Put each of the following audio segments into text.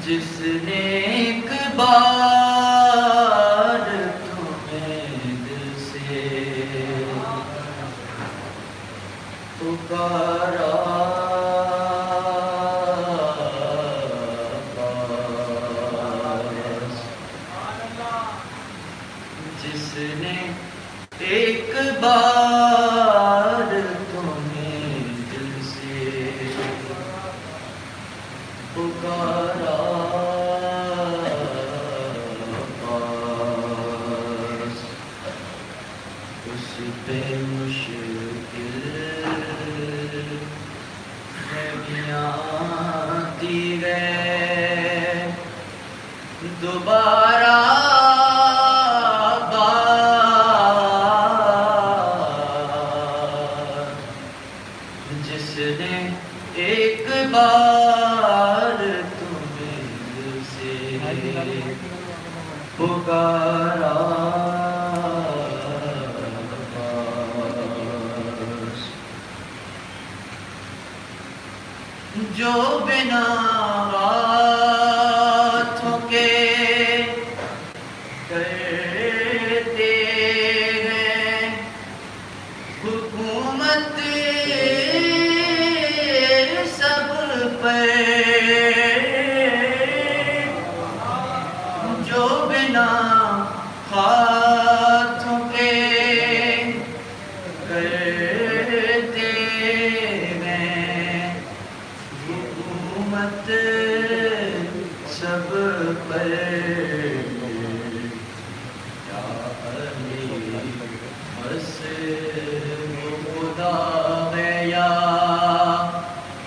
جس نے ایک بار تمہیں دل سے پکارا، جس نے ایک بار تمہیں دل سے پکارا، اس پہ مشکل نہیں آتی ہے دوبارہ جس نے ایک بار تمہیں دل سے پکارا، جو بنا ہاتھوں کے کرتے ہیں حکومت سب پر، جو بنا ہاتھوں کے کرتے ہیں حکومت سب پر، بس وہ خدا ہے یا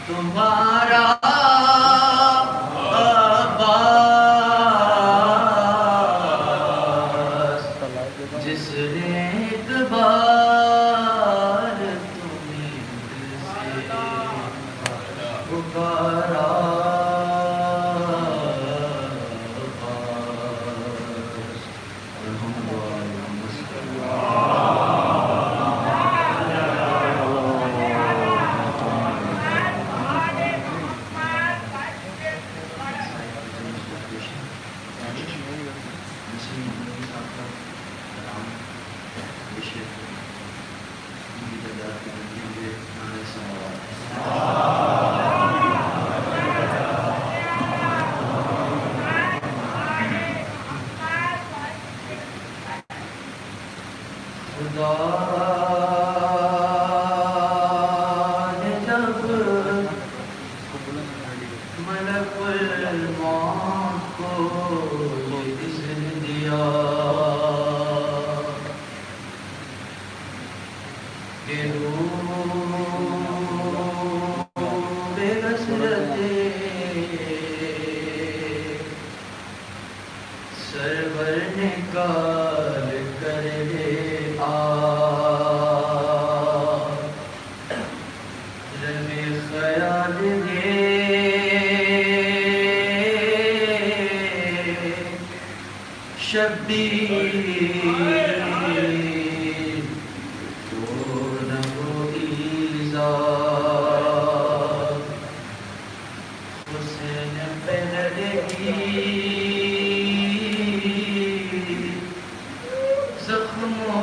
تمہارا عباس، جس نے ایک بار تمہیں دل سے پکارا، خدا نے جب ملک الموت کو یہ اذن دیا کہ روح بے حسرت سرور نکال کر لے رہے خیال یہ شبیر تو نہ ہو ایزا حسین پہلے کی زخموں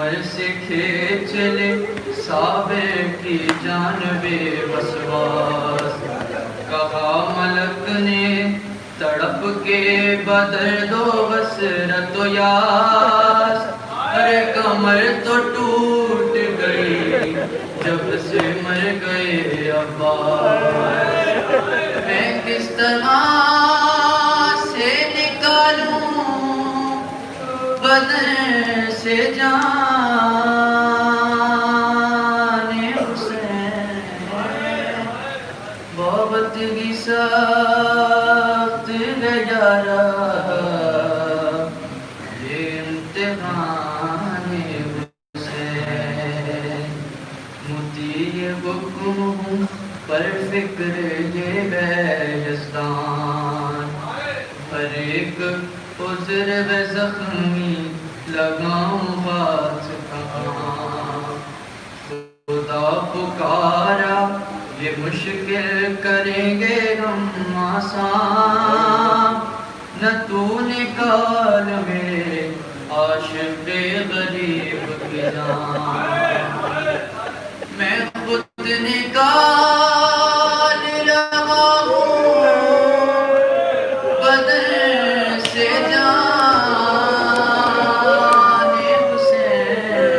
کمر سے کھینچ لے صابر کی جانب وسواس. کہا ملک نے تڑپ کے بدرد و حسرت و یاس. ارے کمر تو ٹوٹ گئی جب سے مر گئے عباس. میں کس طرح سے نکالوں بدن سے جان حسین. بابت کی سخت ہے یارا یہ امتحان حسین. مطیع حکم ہوں پر فکر یہ ہے یزدان. ہر ایک عذر و زخمی لگاؤں ہاتھ کہاں. خدا پکارا یہ مشکل کریں گے ہم آسان. نہ تو نکال میرے عاشق غریب کی جان. میں خود نکال رہا ہوں بدن سے جان حسین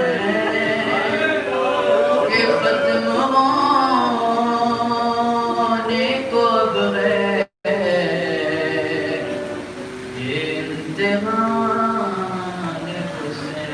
کہ ختم ہونے کو بغیر یہ امتحان حسین.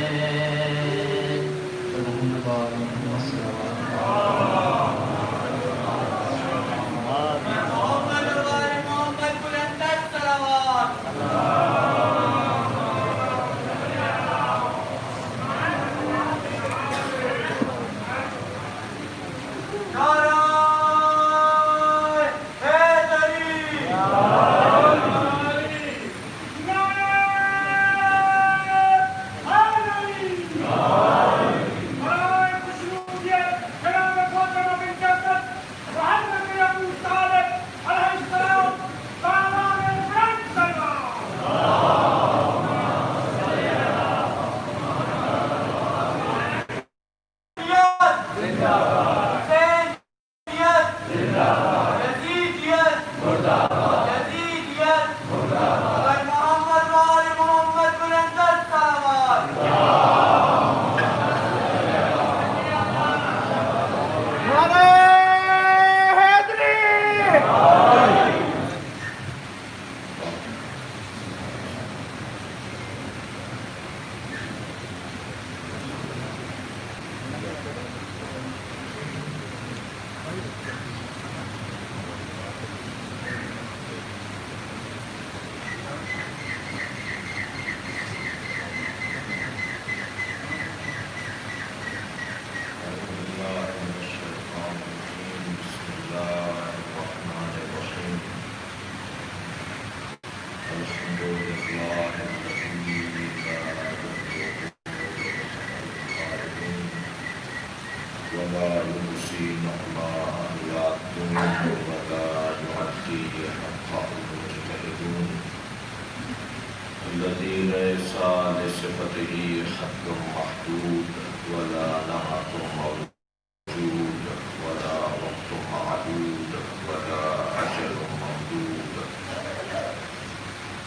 الذي ليس لصفته حد محدود ولا نعت موجود ولا وقت معدود ولا أجل ممدود.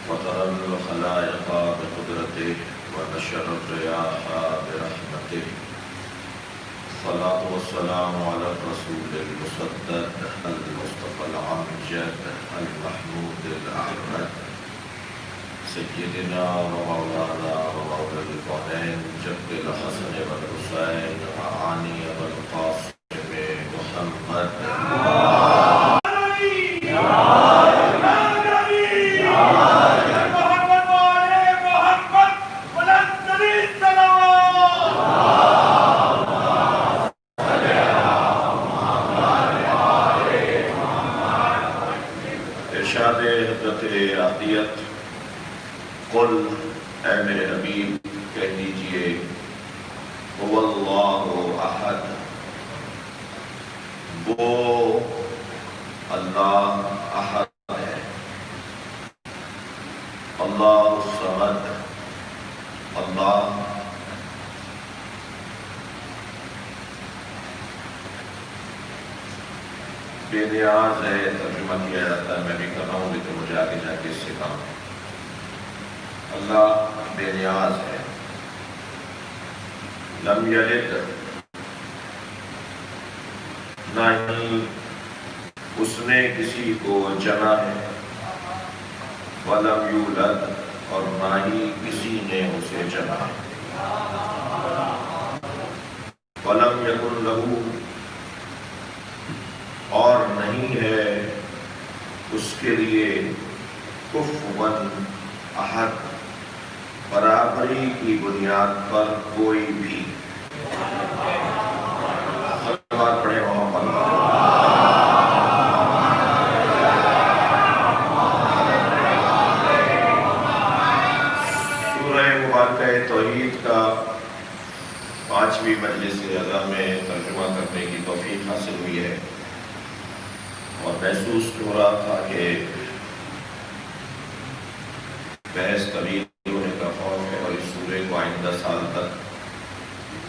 فطر الخلائق بقدرته ونشر الرياح برحمته. الصلاة والسلام على الرسول المسدد المصطفى الأمجد المحمود الأحمد سيدنا ومولانا ومولى الكونين جد الحسن والحسين وعاني والقاسم محمد. ارشاد حضرت عطیت قل اے میرے حبیب کہہ دیجئے هو اللہ احد، وہ اللہ احد ہے، اللہ الصمد، اللہ بے نیاز ہے ترجمہ کیا جاتا ہے، میں بھی کر رہا ہوں لیکن مجھے آگے جا کے اس سے کام ہے۔ اللہ بے نیاز ہے، لم یلد، نہ ہی اس نے کسی کو جنا ہے، ولم یولد، اور نہ ہی کسی نے اسے جنا ہے، ولم یکن لہ، اور نہیں ہے اس کے لیے کفوا احد، برابری کی بنیاد پر کوئی بھی۔ بات پڑھے محمد۔ سورہ مبارکہ توحید کا 5ویں مجلس اعظم میں ترجمہ کرنے کی توفیق حاصل ہوئی ہے، اور محسوس ہو رہا تھا کہ بحث طویل ہونے کا خوف ہے، اور اس سورے کو آئندہ سال تک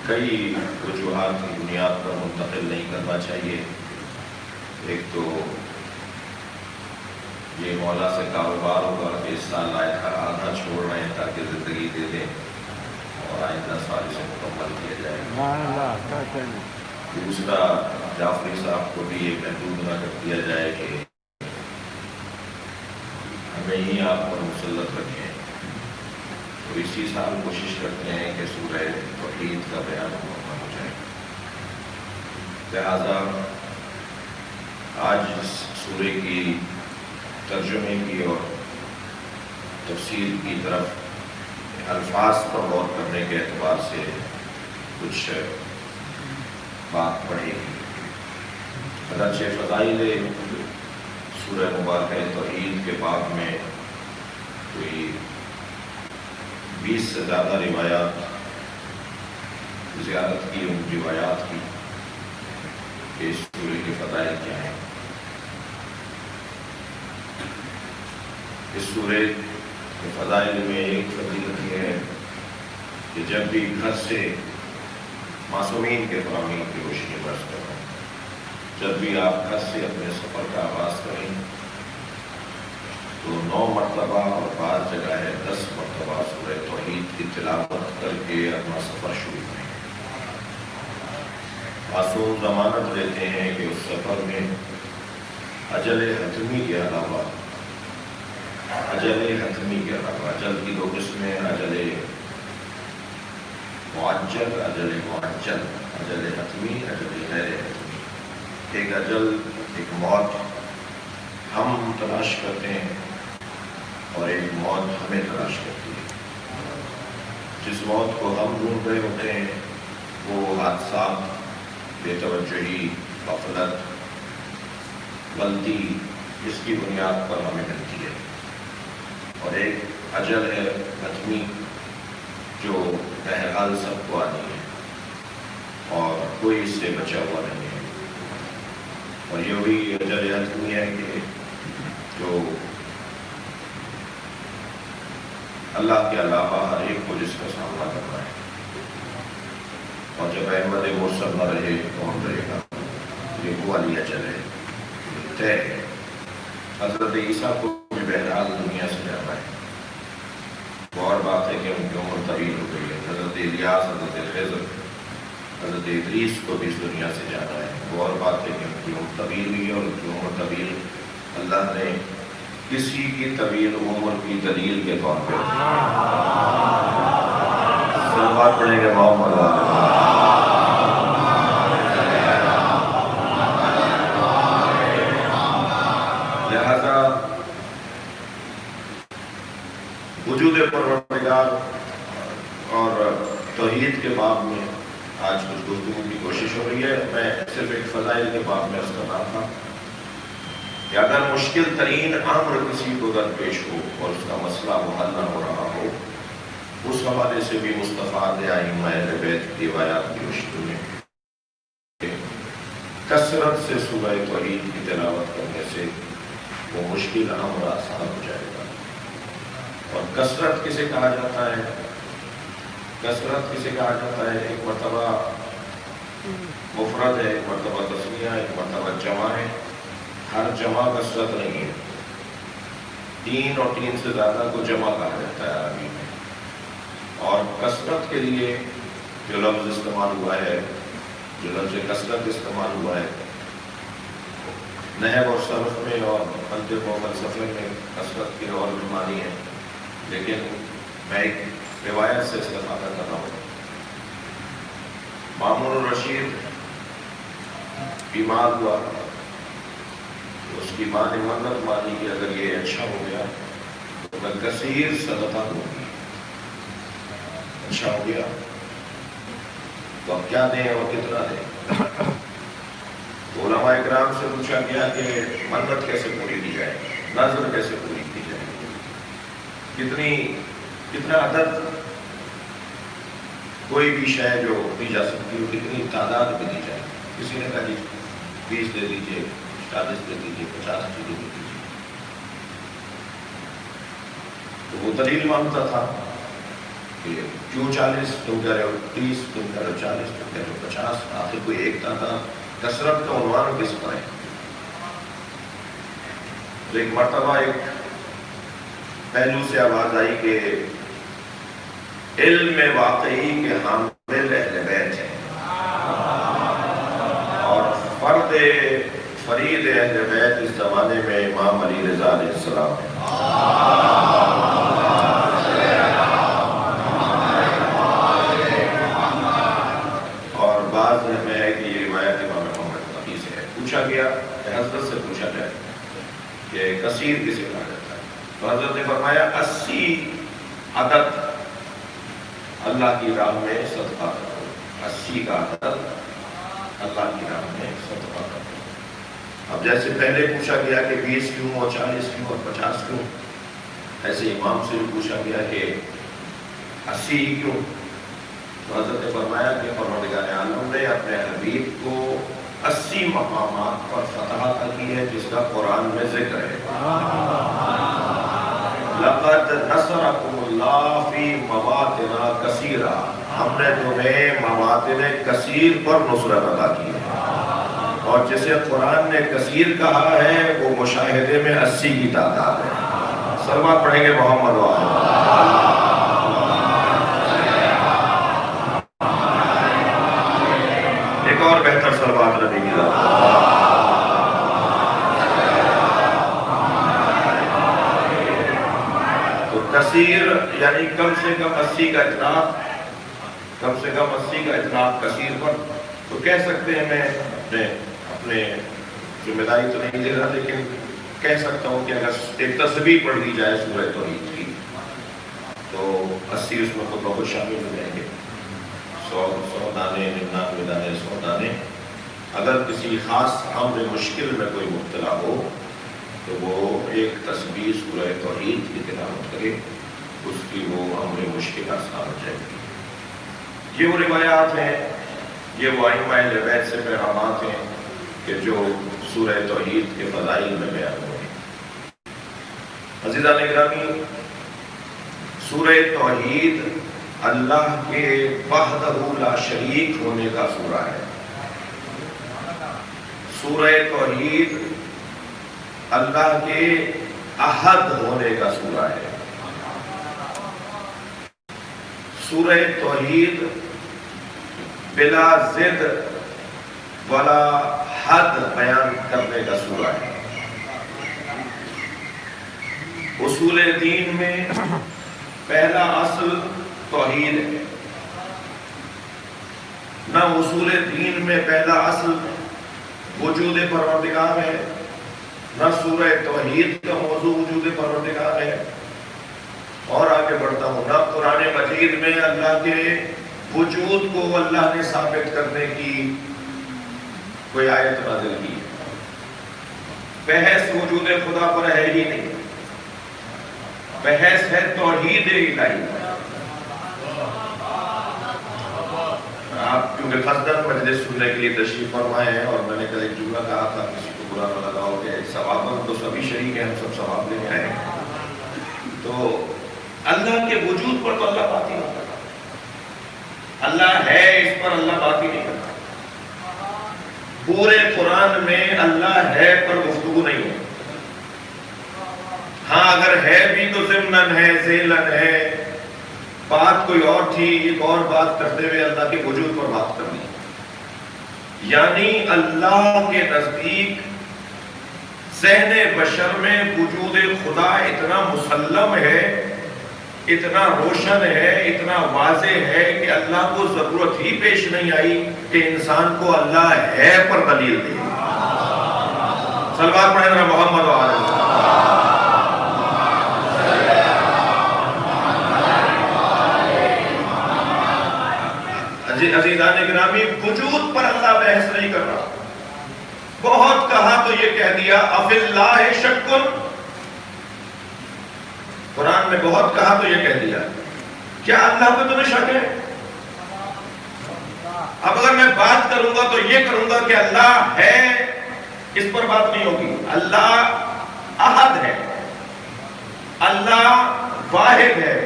کئی وجوہات کی بنیاد پر منتقل نہیں کرنا چاہیے۔ ایک تو یہ مولا سے کاروبار ہوگا کہ اس سال آدھا چھوڑ رہے ہیں تاکہ زندگی دے دیں، اور آئندہ سال اسے مکمل کیا جائے گا۔ دوسرا، جعفری صاحب کو بھی یہ محدود نہ کر دیا جائے کہ ہمیں ہی آپ پر مسلط رکھیں، تو اسی سال کوشش کرتے ہیں کہ سورہ توحید کا بیان مکمل ہو جائے۔ لہذا آج اس سورے کی ترجمے کی اور تفسیر کی طرف الفاظ پر غور کرنے کے اعتبار سے کچھ بات پڑھے گی۔ اگرچہ فضائل سورہ مبارکہ توحید کے باب میں کوئی 20 سے زیادہ روایات زیارت کی، ان روایات کی کہ اس سورے کے فضائل کیا ہیں۔ اس سورے کے فضائل میں ایک فضیلت یہ ہے کہ جب بھی گھر سے معصومین کے فرامین کی روشنی برس کر، جب بھی آپ گھر سے اپنے سفر کا آغاز کریں تو 9 مرتبہ اور بعض جگہ ہے 10 مرتبہ سورہ توحید کی تلاوت کر کے اپنا سفر شروع کریں۔ معصوم ضمانت دیتے ہیں کہ اس سفر میں اجل حتمی کے علاوہ اجل کی 2 قسمیں، اجل معجل، اجل معجل، اجل حتمی، اجل غیر حتمی۔ ایک اجل، ایک موت ہم تلاش کرتے ہیں، اور ایک موت ہمیں تلاش کرتی ہے۔ جس موت کو ہم ڈھونڈ رہے ہوتے ہیں وہ حادثات، بے توجہی، غفلت، غلطی، اس کی بنیاد پر ہمیں ملتی ہے۔ اور ایک اجل ہے حتمی جو بہرحال سب کو آنی ہے، اور کوئی اس سے بچا ہوا نہیں ہے۔ اور یہ وہی اجل حتمی ہے کہ جو اللہ کے علاوہ ہر ایک کو جس کا سامنا کرنا ہے، اور جب احمد مرسل نہ رہے کون رہے گا، یہ وہ والی اجل ہے، طے ہے۔ حضرت عیسیٰ کو بھی بہرحال دنیا سے جانا ہے، وہ اور بات ہے کہ ان کی عمر طویل ہو گئی ہے۔ حضرت الیاس، حضرت خضر، حضرت ادریس کو بھی اس دنیا سے جانا ہے، وہ اور بات ہے کہ ان کی عمر طویل ہوئی ہے، اور ان کی عمر طویل اللہ نے کسی کی طویل عمر کی دلیل کے طور پہ سلوات پڑھیں گے محمد۔ لہذا وجود پروردگار اور توحید کے باب میں آج کچھ گفتگو کی کوشش ہو رہی ہے۔ میں صرف ایک فضائل کے باب میں عرض کر رہا تھا کہ اگر مشکل ترین امر کسی کو درپیش ہو اور اس کا مسئلہ وہ حل نہ ہو رہا ہو، اس حوالے سے بھی مستفاد ائمہ اہل بیت کی روایات کی روشنی میں کثرت سے سورہ توحید کی تلاوت کرنے سے وہ مشکل امر آسان ہو جائے گا۔ اور کثرت کسے کہا جاتا ہے؟ کثرت کسے کہا جاتا ہے؟ ایک مرتبہ مفرد ہے، ایک مرتبہ تسنیہ، ایک مرتبہ جمع ہے، ہر جمع کثرت نہیں ہے، 3 اور 3 سے زیادہ کو جمع کہا جاتا ہے عربی میں. اور کثرت کے لیے جو لفظ استعمال ہوا ہے، جو لفظ کثرت استعمال ہوا ہے، نحو اور صرف میں اور منطق و فلسفے میں کثرت کی اور بھی معنی ہے، لیکن میں ایک روایت سے استفادہ کر رہا ہوں. مامون الرشید بیمار ہوا، اس کی ماں نے منت مانی کہ اگر یہ اچھا ہو گیا تو میں کثیر صدقہ دوں گی. اچھا ہو گیا تو اب کیا دیں اور کتنا دیں؟ علماء اکرام سے پوچھا گیا کہ منت کیسے پوری کی جائے، نظر کیسے پوری کی جائے، کتنا عدد کوئی بھی شے جو دی جا سکتی ہو کتنی تعداد میں دی جائے. کسی نے کہا جی 20 دے دیجیے، 40 دے دیجیے، 50 دے دیجیے. تو وہ دلیل مانگتا تھا کہ کیوں 40، تم کہہ رہے ہو 30، تم کہہ رہے ہو 40، تم کہہ رہے ہو 50. آخر کوئی ایک تھا، کثرت کا عنوان کس پر ہے؟ تو ایک مرتبہ ایک پہلو سے آواز آئی کہ علم واقعی کے حامل اہل بیت ہیں اور فرید اہل بیت اس زمانے میں امام علی رضا علیہ السلام ہیں. اور بعض میں ہے کہ یہ روایت امام محمد نبی سے ہے. پوچھا گیا کہ حضرت سے پوچھا جائے کہ کثیر کسے کہا جاتا ہے؟ تو حضرت نے فرمایا 80 عدد اللہ کی راہ میں صدقہ کرو. 80 کا عدد اللہ کی راہ میں صدقہ کرو. اب جیسے پہلے پوچھا گیا کہ 20 کیوں اور 40 کیوں اور 50 کیوں، ایسے امام سے بھی پوچھا گیا کہ 80 ہی کیوں؟ تو حضرت نے فرمایا کہ پروردگار عالم نے اپنے حبیب کو 80 مقامات پر فتح عطا کی ہے جس کا قرآن میں ذکر ہے. لقد نصرکم اللہ فی مواطن کثیرہ، ہم نے تمہیں مواطن کثیر پر نصرت عطا کی ہے. اور جسے قرآن نے کثیر کہا ہے وہ مشاہدے میں 80 کی تعداد ہے. سلوات پڑھیں گے محمد و آلہ. ایک اور بہتر سلوات نبی کی ذات. تو کثیر یعنی کم سے کم 80 کا اطلاق، کم سے کم 80 کا اطلاق کثیر پر. تو کہہ سکتے ہیں، میں اپنے ذمہ داری تو نہیں دے رہا لیکن کہہ سکتا ہوں کہ اگر ایک تسبیح پڑھ لی جائے سورہ توحید کی تو 80 اس میں خود بخود شامل ہو جائیں گے. 100 دانے، 99 دانے، 100 دانے. اگر کسی خاص امر مشکل میں کوئی مبتلا ہو تو وہ ایک تسبیح سورہ توحید کی تلاوت کرے، اس کی وہ امر مشکل آسان ہو جائے گی. یہ وہ روایات ہیں، یہ وہ ائمہ اہل بیت سے پیغامات ہیں کہ جو سورہ توحید کے فضائل میں بیان ہوئے. عزیزان گرامی، سورہ توحید اللہ کے وحدہ لا شریک ہونے کا سورہ ہے. سورہ توحید اللہ کے احد ہونے کا سورہ ہے. سورہ توحید بلا ضد ولا حد بیان کرنے کا سورہ ہے. اصول دین میں پہلا اصل توحید ہے. نہ اصول دین میں پہلا اصل وجود پروردگار ہے، نہ سورہ توحید کا موضوع وجود پروردگار ہے. اور آگے بڑھتا ہوں، نہ قرآن مجید میں اللہ کے وجود کو اللہ نے ثابت کرنے کی کوئی آیت نازل کی ہے. بحث وجود خدا پر ہے ہی نہیں، بحث ہے توحید الہی. آپ کیونکہ قصداً مجلس سننے کے لیے تشریف فرمائے ہیں اور میں نے کل ایک جملہ کہا تھا کسی کو برا نہ لگاؤ کہ ثواباً تو سبھی شریک ہیں، ہم سب ثواب لینے آئے ہیں. تو اللہ کے وجود پر تو اللہ بات ہی نہیں کرتا. اللہ ہے اس پر اللہ بات ہی نہیں کرتا. پورے قرآن میں اللہ ہے پر گفتگو نہیں ہے. ہاں اگر ہے بھی تو ضمنن ہے، ذیلن ہے، بات کوئی اور تھی، ایک اور بات کرتے ہوئے اللہ کے وجود پر بات کرنی. یعنی اللہ کے نزدیک ذہن بشر میں وجود خدا اتنا مسلم ہے، اتنا روشن ہے، اتنا واضح ہے کہ اللہ کو ضرورت ہی پیش نہیں آئی کہ انسان کو اللہ ہے پر دلیل دے. صلوات پڑھیں ذرا محمد و آل محمد. عزیزان گرامی، وجود پر اللہ بحث نہیں کر رہا. بہت کہا تو یہ کہہ دیا افی اللہ شک. قرآن میں بہت کہا تو یہ کہہ دیا کیا اللہ پہ تمہیں شک ہے؟ اب اگر میں بات کروں گا تو یہ کروں گا کہ اللہ ہے، اس پر بات نہیں ہوگی. اللہ احد ہے، اللہ واحد ہے.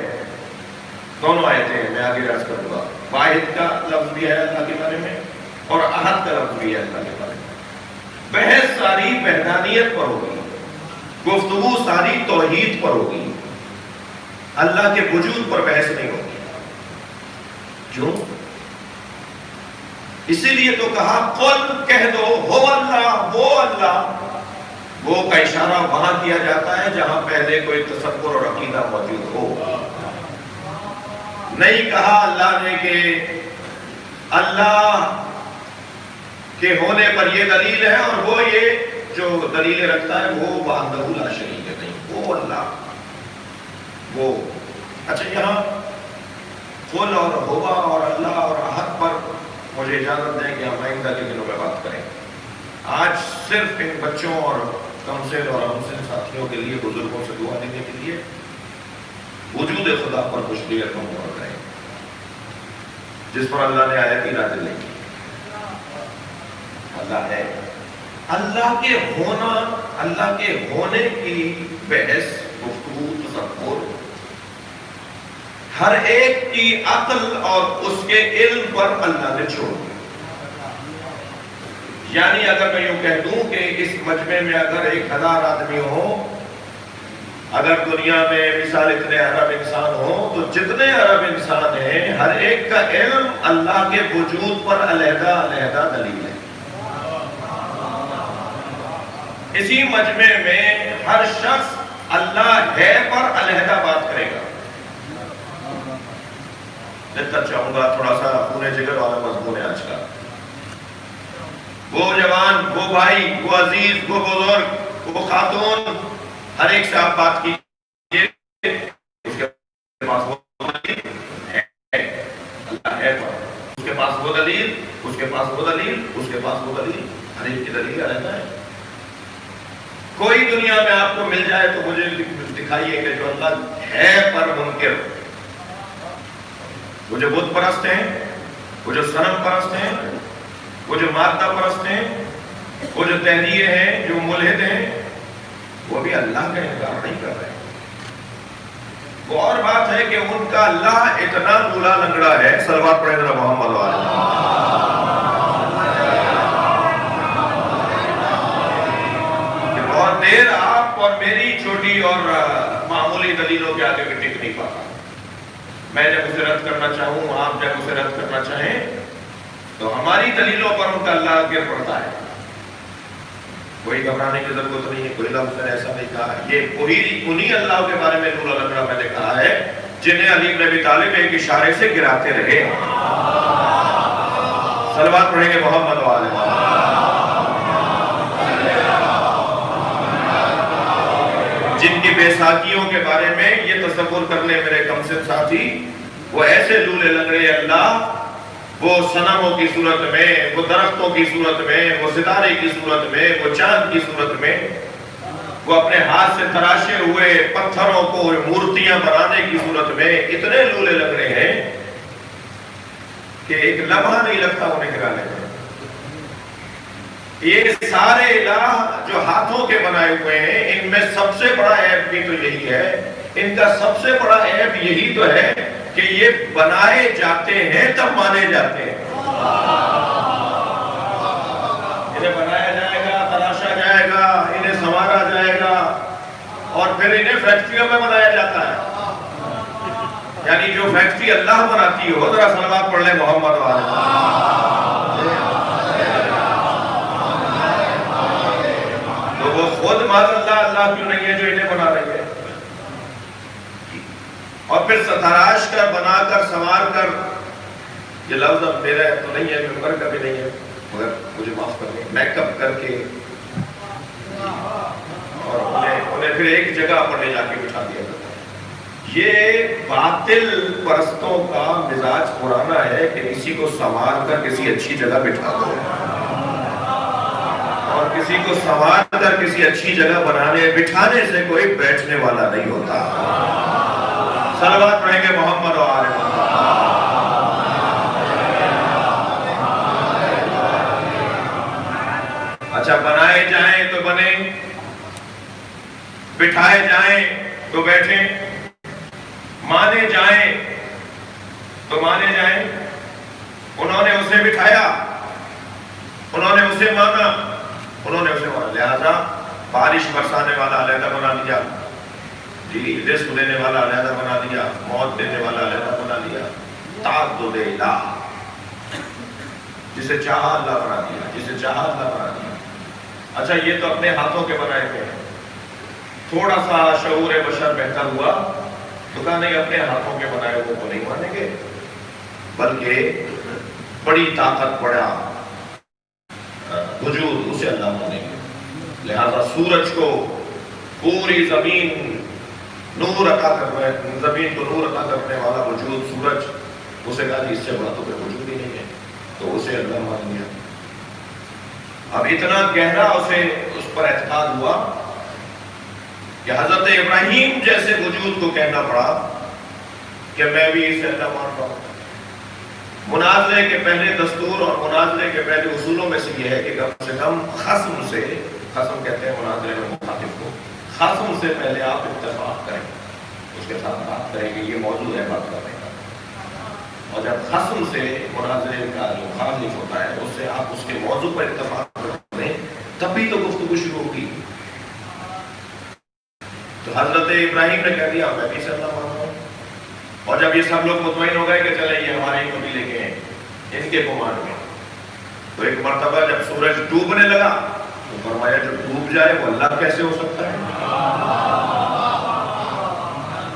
دونوں آیتیں ہیں، میں آگے عرض کروں گا. واحد کا لفظ بھی ہے اللہ کے بارے میں اور احد کا لفظ بھی ہے اللہ کے بارے میں. بحث ساری وحدانیت پر ہوگی، گفتگو ساری توحید پر ہوگی، اللہ کے وجود پر بحث نہیں ہوگی. کیوں؟ اسی لیے تو کہا قل، کہہ دو، ہو اللہ، وہ اللہ. وہ کا اشارہ وہاں کیا جاتا ہے جہاں پہلے کوئی تصور اور عقیدہ موجود ہو. نہیں کہا اللہ نے کہ اللہ کے ہونے پر یہ دلیل ہے اور وہ یہ جو دلیل رکھتا ہے وہ وحدہ لا شریک ہے. نہیں، وہ اللہ، وہ. اچھا، یہاں قل اور ہوا اور اللہ اور احد پر مجھے اجازت دیں کہ ہم آئندہ کے دنوں میں بات کریں. آج صرف ان بچوں اور کمسن اور ہمسن ساتھیوں کے لیے، بزرگوں سے دعا دینے کے لیے وجود خدا پر کچھ دیر ہم غور کریں جس پر اللہ نے آیت نازل کی. اللہ ہے، اللہ کے ہونا، اللہ کے ہونے کی بحث، گفتگو، تصور ہر ایک کی عقل اور اس کے علم پر اللہ نے چھوڑ دیا. یعنی اگر میں یوں کہہ دوں کہ اس مجمع میں اگر 1000 آدمی ہوں، اگر دنیا میں مثال اتنے ارب انسان ہوں تو جتنے ارب انسان ہیں ہر ایک کا علم اللہ کے وجود پر علیحدہ علیحدہ دلیل ہے. اسی مجمع میں ہر شخص اللہ ہے پر علیحدہ بات کرے گا. میں چاہوں گا تھوڑا سا خون جگر والا مضمون ہے آج کا. وہ جوان، وہ بھائی، وہ عزیز، وہ بزرگ، وہ خاتون، ہر ایک سے آپ بات کیجئے. اس کے پاس وہ دلیل ہے، اللہ ہے، اس کے پاس وہ دلیل، اس کے پاس وہ دلیل، اس کے پاس وہ دلیل. ہر ایک کی دلیل رہتا ہے. کوئی دنیا میں آپ کو مل جائے تو مجھے دکھائیے کہ جو اللہ ہے پر منکر، وہ جو بت پرست ہیں، وہ جو صنم پرست ہیں، وہ جو مادہ پرست ہیں، وہ جو تحریے ہیں، جو ملحد ہیں، وہ بھی اللہ کا انکار نہیں کر رہے. وہ اور بات ہے کہ ان کا اللہ اتنا لولا لنگڑا ہے. صلوات پڑھیں ذرا محمد و آل کہ بہت دیر آپ اور میری چھوٹی اور معمولی دلیلوں کے آگے بھی ٹک نہیں پاتا. میں جب اسے رد کرنا چاہوں، آپ جب اسے رد کرنا چاہیں تو ہماری دلیلوں پر ان کا اللہ گر پڑتا ہے. کوئی گھبرانے کی ضرورت نہیں ہے. کوئی لفظ نے ایسا نہیں کہا. یہ انہی اللہ کے بارے میں لولا لنگڑا میں نے کہا ہے جنہیں علی بن ابی طالب ایک اشارے سے گراتے رہے. صلوات پڑھیں گے محمد و آل محمد. جن کی بے ساکیوں کے بارے میں یہ تصور کر لے میرے کمسن ساتھی، وہ ایسے لولے لنگڑے اللہ، وہ صنموں کی صورت میں، وہ درختوں کی صورت میں، وہ ستارے کی صورت میں، وہ چاند کی صورت میں، وہ اپنے ہاتھ سے تراشے ہوئے پتھروں کو مورتیاں بنانے کی صورت میں اتنے لولے لنگڑے ہیں کہ ایک لمحہ نہیں لگتا انہیں گرانے میں. یہ سارے الہ جو ہاتھوں کے بنائے ہوئے ہیں، ان میں سب سے بڑا عیب بھی تو یہی ہے، ان کا سب سے بڑا عیب یہی تو ہے کہ یہ بنائے جاتے ہیں تب مانے جاتے ہیں. پھر انہیں فیکٹریوں میں بنایا جاتا ہے. یعنی جو فیکٹری اللہ بناتی ہو، ذرا صلوات پڑھ لیں محمد تو وہ خود معاذ اللہ کیوں نہیں ہے جو انہیں بنا رہی ہے. اور پھر تراش کر، بنا کر، سنوار کر، یہ لفظ اب میرا تو نہیں ہے، ممبر کا بھی نہیں ہے، مگر مجھے معاف کر دیں، میک اپ کر کے اور انہیں پھر ایک جگہ پر لے جا کے بٹھا دیا جاتا ہے. یہ باطل پرستوں کا مزاج پرانا ہے کہ کسی کو سنوار کر کسی اچھی جگہ بٹھا دو، اور کسی کو سنوار کر کسی اچھی جگہ بٹھانے سے کوئی بیٹھنے والا نہیں ہوتا. صلوات پڑھیں گے محمد و آل محمد. اچھا، بنائے جائیں تو بنے، بٹھائے جائیں تو بیٹھیں، مانے جائیں تو مانے جائیں. انہوں نے اسے بٹھایا، انہوں نے اسے مانا، انہوں نے اسے مانا. لہذا بارش برسانے والا علیحدہ بنا دیا، جی رزق دینے والا علیحدہ بنا دیا، موت دینے والا علیحدہ بنا دیا. تعدد الہ، جسے چاہا اللہ بنا دیا، جسے چاہا اللہ بنا دیا. اچھا، یہ تو اپنے ہاتھوں کے بنائے تھے. تھوڑا سا شعور بشر بہتر ہوا تو کہا نہیں، اپنے ہاتھوں کے بنائے ہوئے کو نہیں مانیں گے، بلکہ بڑی طاقت، بڑا وجود، اسے اللہ مانیں گے. لہذا سورج کو پوری زمین نور عطا کرنے، زمین کو نور عطا کرنے والا وجود سورج، اسے کہا کہ اس سے بڑا تو کوئی وجود ہی نہیں ہے، تو اسے اللہ مان لیا. اب اتنا گہرا اسے اس پر اعتقاد ہوا کہ حضرت ابراہیم جیسے وجود کو کہنا پڑا کہ میں بھی اسے اللہ مان رہا ہوں. مناظرے کے پہلے دستور اور مناظرے کے پہلے اصولوں میں سے یہ ہے کہ کم سے کم خصم سے، خصم کہتے ہیں مناظرے میں مخاطب کو، خصم سے پہلے آپ اتفاق کریں، اس کے ساتھ بات کریں کہ یہ موضوع ہے بات کرنے کا. اور جب خصم سے مناظرے کا جو مخالف ہوتا ہے اس سے آپ اس کے موضوع پر اتفاق کریں، تبھی تو گفتگو شروع ہوگی. تو حضرت ابراہیم نے کہہ دیا میں بھی اسے اللہ مانتا ہوں. اور جب یہ سب لوگ مطمئن ہو گئے کہ چلے یہ ہمارے ہی قبیلے کے ہیں، ان کے کو مان گئے، تو ایک مرتبہ جب سورج ڈوبنے لگا تو فرمایا جو ڈوب جائے وہ اللہ کیسے ہو سکتا ہے.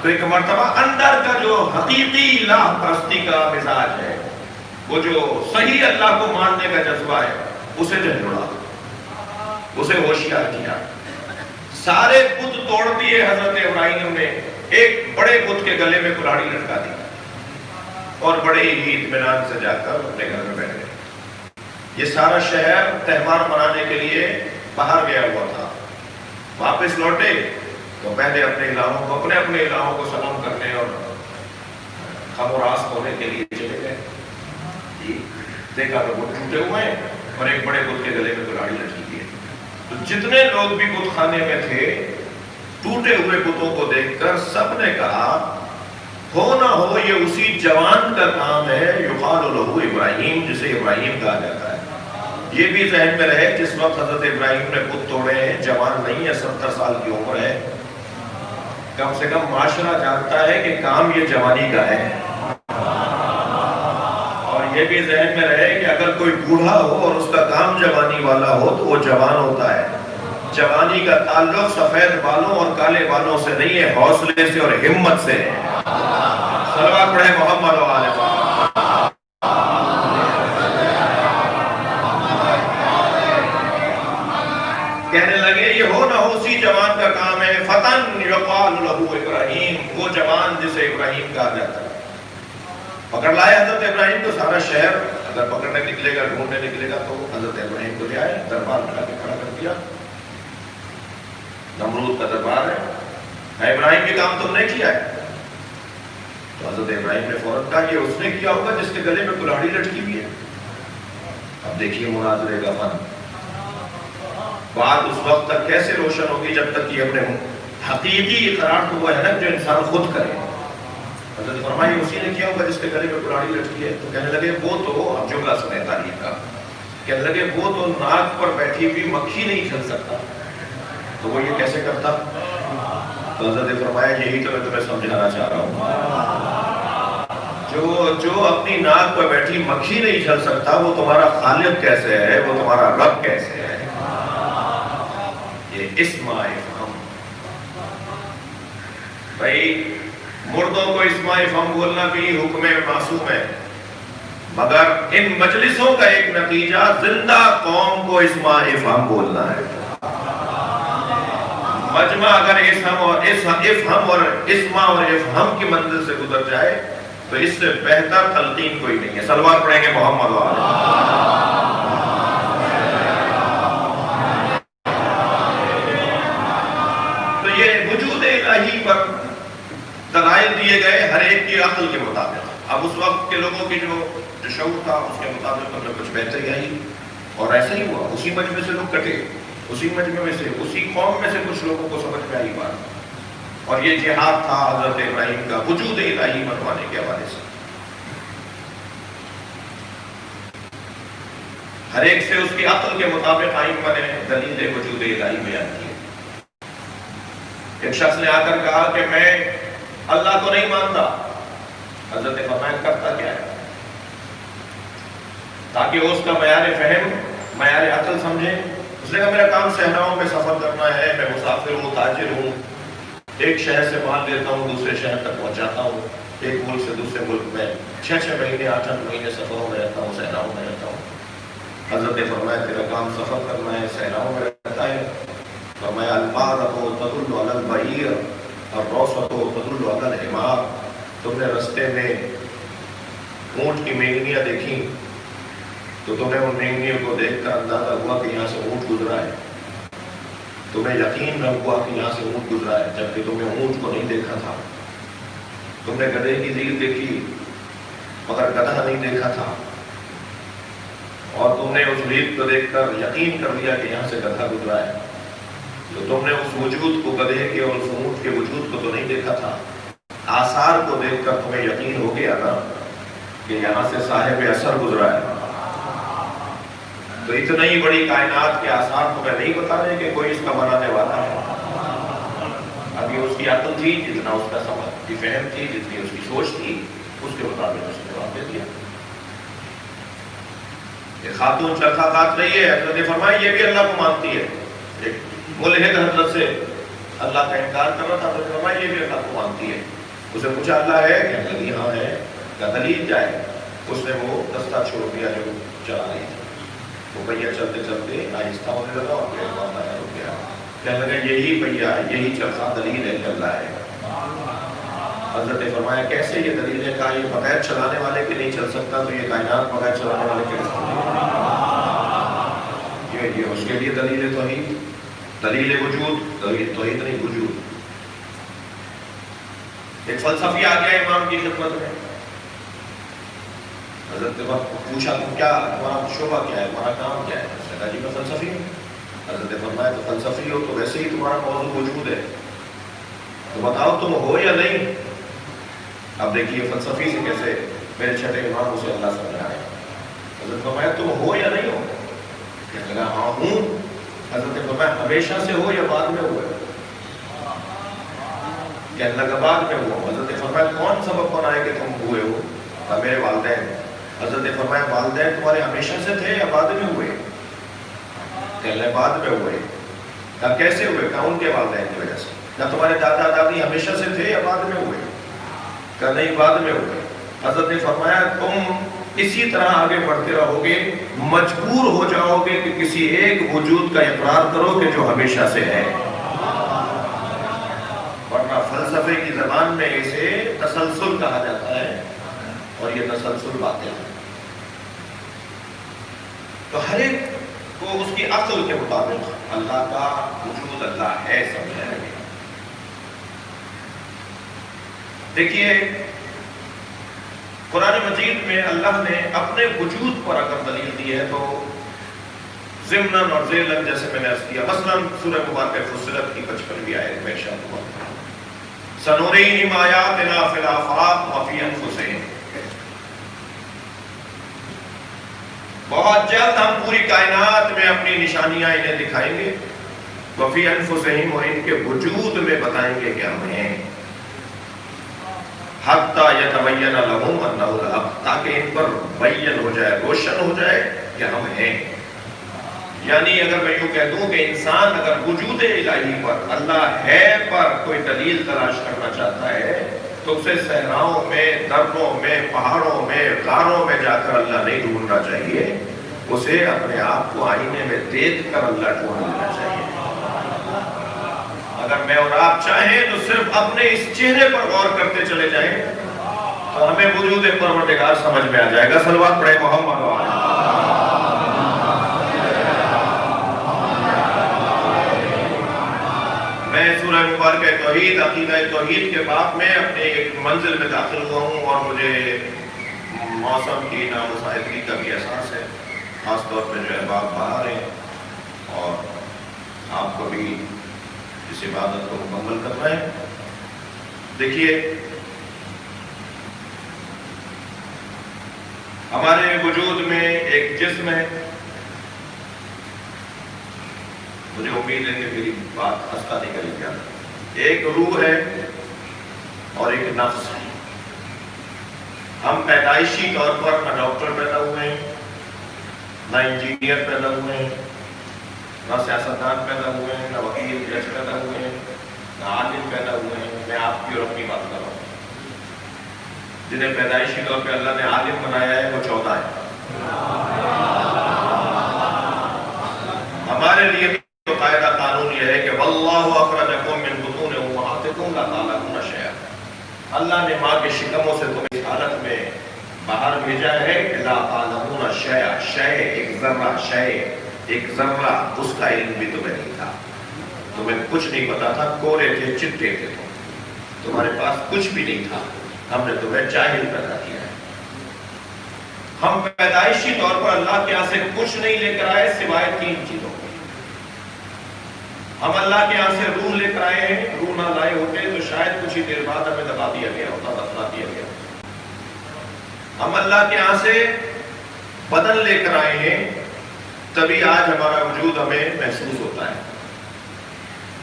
تو ایک مرتبہ اندر کا جو حقیقی الہ پرستی کا مزاج ہے، وہ جو صحیح اللہ کو ماننے کا جذبہ ہے، اسے جھنجھوڑا، اسے ہوشیار کیا. سارے بت توڑ دیے حضرت ابراہیم نے، ایک بڑے بت کے گلے میں کلاڑی لٹکا دی اور بڑے ہی اطمینان سے جا کر اپنے گھر میں بیٹھ گئے. یہ سارا شہر تہوار منانے کے لیے باہر گیا ہوا تھا. واپس لوٹے تو پہلے اپنے الہوں کو، اپنے الہوں کو سلام کرنے اور خم و راست ہونے کے لیے چلے گئے. دیکھا تو بت ٹوٹے ہوئے ہیں اور ایک بڑے بت کے گلے میں کلاڑی لٹکی ہوئی ہے. تو جتنے لوگ بھی بت خانے میں تھے، ٹوٹے ہوئے بتوں کو دیکھ کر سب نے کہا ہو نہ ہو یہ اسی جوان کا کام ہے، یقال لہ ابراہیم، جسے ابراہیم کہا جاتا ہے. یہ بھی ذہن میں رہے جس وقت حضرت ابراہیم نے بت توڑے ہیں جوان نہیں ہے، 70 سال کی عمر ہے. کم سے کم معاشرہ جانتا ہے کہ کام یہ جوانی کا ہے. اور یہ بھی ذہن میں رہے کہ اگر کوئی بوڑھا ہو اور اس کا کام جوانی والا ہو تو وہ جوان ہوتا ہے. جوانی کا تعلق سفید بالوں اور کالے بالوں سے نہیں ہے، حوصلے سے اور ہمت سے. صلوات پڑھیں محمد و آل محمد. کہنے لگے یہ ہو نہ ہو اسی جوان کا کام ہے، فتن یقال لہ ابراہیم، وہ جوان جسے ابراہیم کہا جاتا ہے. پکڑ لائے حضرت ابراہیم کو. سارا شہر اگر پکڑنے نکلے گا، ڈھونڈنے نکلے گا تو حضرت ابراہیم کو لے آئے، دربار میں لا کے کھڑا کر دیا. نمرود کا دربار ہے، ابراہیم یہ کام تم نے کیا ہے؟ تو حضرت ابراہیم نے فوراً کہا یہ اس نے کیا ہوگا جس کے گلے میں کلاڑی لٹکی ہوئی ہے. اب دیکھیے مناظرے کا فن. بات اس وقت تک کیسے روشن ہوگی جب تک یہ اپنے حقیقی اقرار کو وہ ہے نا جو انسان خود کرے. حضرت فرمائی اسی نے کیا ہوگا جس کے گلے میں کلاڑی لٹکی ہے. تو کہنے لگے وہ تو، اب جملہ سنیں تاریخ کا، کہنے لگے وہ تو ناک پر بیٹھی ہوئی مکھی نہیں کھل سکتا، تو وہ یہ کیسے کرتا؟ تو حضرت فرمایا یہی تو میں تمہیں سمجھانا چاہ رہا ہوں، جو اپنی ناک پر بیٹھی مکھی نہیں جھل سکتا وہ تمہارا خالق کیسے ہے، وہ تمہارا رب کیسے ہے؟ یہ اسماء افہم، بھائی مردوں کو اسماء افہم بولنا بھی حکم معصوم ہے، مگر ان مجلسوں کا ایک نتیجہ زندہ قوم کو اسماء افہم بولنا ہے۔ مجمع اگر افہم اور اسماء اور افہم کی منزل سے گزر جائے تو اس سے بہتر تلقین کوئی نہیں ہے۔ صلوات پڑھیں گے محمد وآلہ۔ تو یہ وجود الہی پر دلائل دیے گئے ہر ایک کی عقل کے مطابق۔ اب اس وقت کے لوگوں کی جو شعور تھا اس کے مطابق ہمیں کچھ بہتری آئی، اور ایسا ہی ہوا، اسی مجمع سے لوگ کٹے، اسی مجمع میں سے اسی قوم میں سے کچھ لوگوں کو سمجھ میں آئی بات، اور یہ جہاد تھا حضرت ابراہیم کا وجود الہی منوانے کے حوالے سے۔ ہر ایک سے اس کی عقل کے مطابق آئمہ نے دلیل وجود الہی بیان کی۔ ایک شخص نے آ کر کہا کہ میں اللہ کو نہیں مانتا، حضرت فرمایا کرتا کیا ہے، تاکہ اس کا معیار فہم معیار عقل سمجھے۔ اس نے کہا میرا کام صحراؤں میں سفر کرنا ہے، میں مسافر ہوں، تاجر ہوں، ایک شہر سے مال لیتا ہوں، دوسرے شہر تک پہنچاتا ہوں، ایک ملک سے دوسرے ملک میں 6 مہینے 8 مہینے سفروں میں رہتا ہوں، صحراؤں میں رہتا ہوں۔ حضرت فرمایا تیرا کام سفر کرنا ہے، صحراؤں میں رہتا ہے، فرمایا البارۃ تدل علی البعیر الروثۃ تدل علی الحمار، تم نے رستے میں اونٹ کی مینگنیاں دیکھی تو تمہیں ان مینگنیوں کو دیکھ کر اندازہ ہوا کہ یہاں سے اونٹ گزرا ہے، تمہیں یقین نہ ہوا کہ یہاں سے اونٹ گزرا ہے، جبکہ تم نے اونٹ کو نہیں دیکھا تھا۔ تم نے گدھے کی زیر دیکھی مگر گدھا نہیں دیکھا تھا، اور تم نے اس ریت کو دیکھ کر یقین کر لیا کہ یہاں سے گدھا گزرا ہے، تو تم نے اس وجود کو گدھے کے اور اس اونٹ کے وجود کو تو نہیں دیکھا تھا، آثار کو دیکھ کر تمہیں یقین ہو گیا نا کہ یہاں سے صاحب اثر گزرا ہے۔ تو اتنا ہی بڑی کائنات کے آثار تمہیں نہیں بتا رہے کہ کوئی اس کا بنانے والا ہے۔ ابھی اس کی عقل تھی جتنا اس کا سمجھ کی فہم تھی، جتنی اس کی سوچ تھی، اس کے مطابق اس نے جواب دے دیا۔ یہ خاتون چرخہ کاٹ رہی ہے، حضرت فرمایا یہ بھی اللہ کو مانتی ہے۔ ایک ملحد حضرت سے اللہ کا انکار کر رہا تھا، حضرت فرمایا یہ بھی اللہ کو مانتی ہے۔ اسے پوچھا اللہ ہے کہ ہاں ہے، کہ دلیل جائے، اس نے وہ دستہ چھوڑ دیا جو چلا رہی تھی، وہ پہیہ چلتے چلتے آہستہ ہونے لگا اور پھر وہاں آیا ہو گیا، کہنے لگا یہی پہیہ یہی چرخہ دلیل ہے کہ اللہ ہے۔ حضرت فرمایا کیسے یہ دلیل ہے؟ کہا یہ بغیر چلانے والے کے نہیں چل سکتا، تو یہ کائنات بغیر چلانے والے کے نہیں، یہ اس کے لیے دلیل ہے توحید، دلیل وجود، توحید نہیں وجود۔ ایک فلسفی آ گیا امام کی خدمت میں، حضرت نے پوچھا تم کیا، تمہارا شعبہ کیا ہے، تمہارا کام کیا ہے؟ اس نے کہا جی میں فلسفی ہوں۔ حضرت نے فرمایا تو فلسفی ہو تو ویسے ہی تمہارا موضوع وجود ہے، تو بتاؤ تم ہو یا نہیں؟ اب دیکھیے فلسفی سے کیسے میرے چھٹے امام اسے اللہ سمجھا رہے ہیں۔ حضرت نے فرمایا تم ہو یا نہیں ہو؟ کہنے لگا ہاں ہوں۔ حضرت نے فرمایا ہمیشہ سے ہو یا بعد میں ہوئے؟ کہنے لگا بعد میں ہوا۔ حضرت نے فرمایا کون سبب بنائے کہ تم ہوئے ہو؟ کہا میرے والدین۔ حضرت نے فرمایا والدین تمہارے ہمیشہ سے تھے یا بعد میں ہوئے؟ کہنے لگا بعد میں ہوئے۔ کہا کیسے ہوئے؟ کہا ان کے والدین کی وجہ سے۔ کہا تمہارے دادا دادی ہمیشہ سے تھے یا بعد میں ہوئے؟ کہا نہیں بعد میں ہوئے۔ حضرت نے فرمایا تم اسی طرح آگے بڑھتے رہو گے، مجبور ہو جاؤ گے کہ کسی ایک وجود کا اقرار کرو کہ جو ہمیشہ سے ہے، ورنہ فلسفے کی زبان میں اسے تسلسل کہا جاتا ہے، اور یہ تسلسل باتیں ہیں۔ تو ہر ایک کو اس کی عقل کے مطابق اللہ کا وجود اللہ ہے سمجھایا گیا۔ دیکھیے قرآن مجید میں اللہ نے اپنے وجود پر اگر دلیل دی ہے تو ضمناً اور ذیلاً جیسے میں نے عرض کیا، مثلاً سورہ مبارکہ فصلت کی 55ویں آیت میں ارشاد ہوا سَنُرِيهِمْ آيَاتِنَا فِي الْآفَاقِ وَفِي أَنفُسِهِمْ، بہت جلد ہم پوری کائنات میں اپنی نشانیاں انہیں دکھائیں گے، وفی انفسہم، اور ان کے وجود میں بتائیں گے کہ ہم ہیں، حتی یتبین لہم انہ الحق، تاکہ ان پر بین ہو جائے، روشن ہو جائے کہ ہم ہیں۔ یعنی اگر میں یوں کہہ دوں کہ انسان اگر وجود الہی پر، اللہ ہے پر کوئی دلیل تلاش کرنا چاہتا ہے تو اسے صحراؤں میں، دردوں میں، پہاڑوں میں، غاروں میں جا کر اللہ نہیں ڈھونڈنا چاہیے، اسے اپنے آپ کو آئینے میں دیکھ کر اللہ ڈھونڈ لینا چاہیے۔ اگر میں اور آپ چاہیں تو صرف اپنے اس چہرے پر غور کرتے چلے جائیں تو ہمیں وجود پروردگار سمجھ میں آ جائے گا۔ صلوات پڑھیں محمد و آلہ۔ میں سورہ مبارکہ توحید، عقیدہ توحید کے باب میں اپنے ایک منزل میں داخل ہوا ہوں، اور مجھے موسم کی نامساعدگی کا بھی احساس ہے، خاص طور پہ جو احباب باہر ہیں، اور آپ کو بھی اس عبادت کو مکمل کرنا ہے۔ دیکھیے، ہمارے وجود میں ایک جسم ہے، مجھے امید ہے کہ میری بات خستہ نہیں کرے گا، ایک روح ہے اور ایک نفس ہے۔ ہم پیدائشی طور پر نہ ڈاکٹر پیدا ہوئے ہیں، نہ انجینئر پیدا ہوئے ہیں، نہ سیاستدان پیدا ہوئے ہیں، نہ وکیل جج پیدا ہوئے ہیں، نہ عالم پیدا ہوئے ہیں۔ میں آپ کی اور اپنی بات کر رہا ہوں۔ جنہیں پیدائشی طور پہ اللہ نے عالم بنایا ہے وہ 14 ہے۔ ہمارے لیے تو قاعدہ قانون یہ ہے کہ واللہ اخرجکم من بطون امہاتکم لا تعلمون شیئا، اللہ نے ماں کے شکموں سے تمہیں اس حالت میں باہر بھیجا ہے کہ لا تعلمون شیئا، شے ایک ذرہ، شے ایک ذرہ، اس کا علم بھی تمہیں نہیں تھا، تمہیں کچھ نہیں پتا تھا، کورے تھے، چٹے تھے، تمہارے پاس کچھ بھی نہیں تھا، ہم نے تمہیں جاہل پیدا کیا ہے۔ ہم پیدائشی طور پر اللہ کے یہاں سے کچھ نہیں لے کر آئے سوائے 3 چیزوں کے۔ ہم اللہ کے یہاں سے روح لے کر آئے ہیں، روح نہ لائے ہوتے تو شاید کچھ ہی دیر بعد ہمیں دبا دیا گیا ہوتا، دفنا دیا گیا ہوتا۔ ہم اللہ کے یہاں سے بدن لے کر آئے ہیں، تبھی آج ہمارا وجود ہمیں محسوس ہوتا ہے،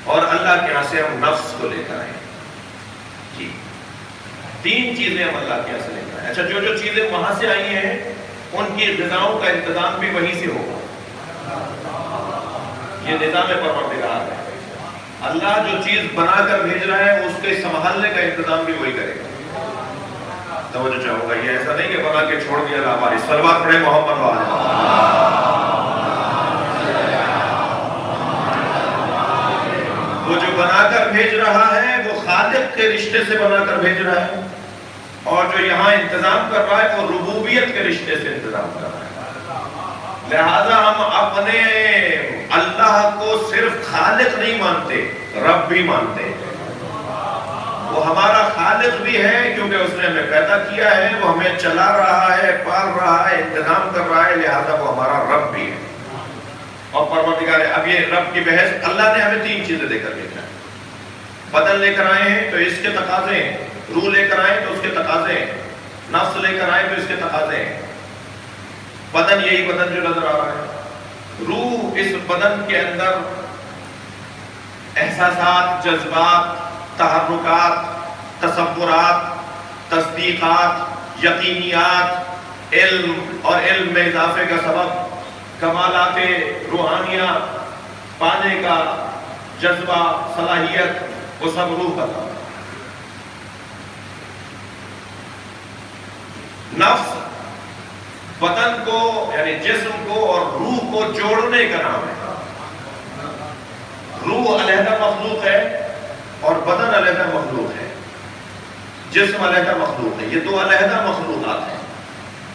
اور اللہ کے یہاں سے ہم نفس کو لے کر آئے ہیں۔ جی، 3 چیزیں ہم اللہ کے یہاں سے لے کر آئے۔ اچھا، جو چیزیں وہاں سے آئی ہیں ان کی غذاؤں کا انتظام بھی وہیں سے ہوگا، یہ نظام پروردگار ہے۔ اللہ جو چیز بنا کر بھیج رہا ہے اس کے سنبھالنے کا انتظام بھی وہی کرے گا۔ توجہ چاہوں گا، یہ ایسا نہیں کہ بنا کے چھوڑ دیا ہماری۔ صلوات پڑھیں محمد و آلہ۔ وہ جو بنا کر بھیج رہا ہے وہ خالق کے رشتے سے بنا کر بھیج رہا ہے، اور جو یہاں انتظام کر رہا ہے وہ ربوبیت کے رشتے سے انتظام کر رہا ہے۔ لہذا ہم اپنے اللہ کو صرف خالق نہیں مانتے، رب بھی مانتے ہیں۔ وہ ہمارا خالق بھی ہے کیونکہ اس نے ہمیں پیدا کیا ہے، وہ ہمیں چلا رہا ہے، پال رہا ہے، انتظام کر رہا ہے، لہذا وہ ہمارا رب بھی ہے اور پروردگار ہے۔ اب یہ رب کی بحث، اللہ نے ہمیں 3 چیزیں دے کر بھیجا ہے۔ بدن لے کر آئے ہیں تو اس کے تقاضے ہیں، روح لے کر آئے تو اس کے تقاضے ہیں، نفس لے کر آئے تو اس کے تقاضے ہیں۔ بدن، یہی بدن جو نظر آ رہا ہے، روح اس بدن کے اندر احساسات، جذبات، تحرکات، تصورات، تصدیقات، یقینیات، علم اور علم میں اضافے کا سبب، کمالات روحانیہ پانے کا جذبہ، صلاحیت، وہ سب روح کا تھا۔ نفس بدن کو یعنی جسم کو اور روح کو جوڑنے کا نام ہے۔ روح علیحدہ مخلوق ہے اور بدن علیحدہ مخلوق ہے، جسم علیحدہ مخلوق ہے، یہ 2 علیحدہ مخلوقات ہیں۔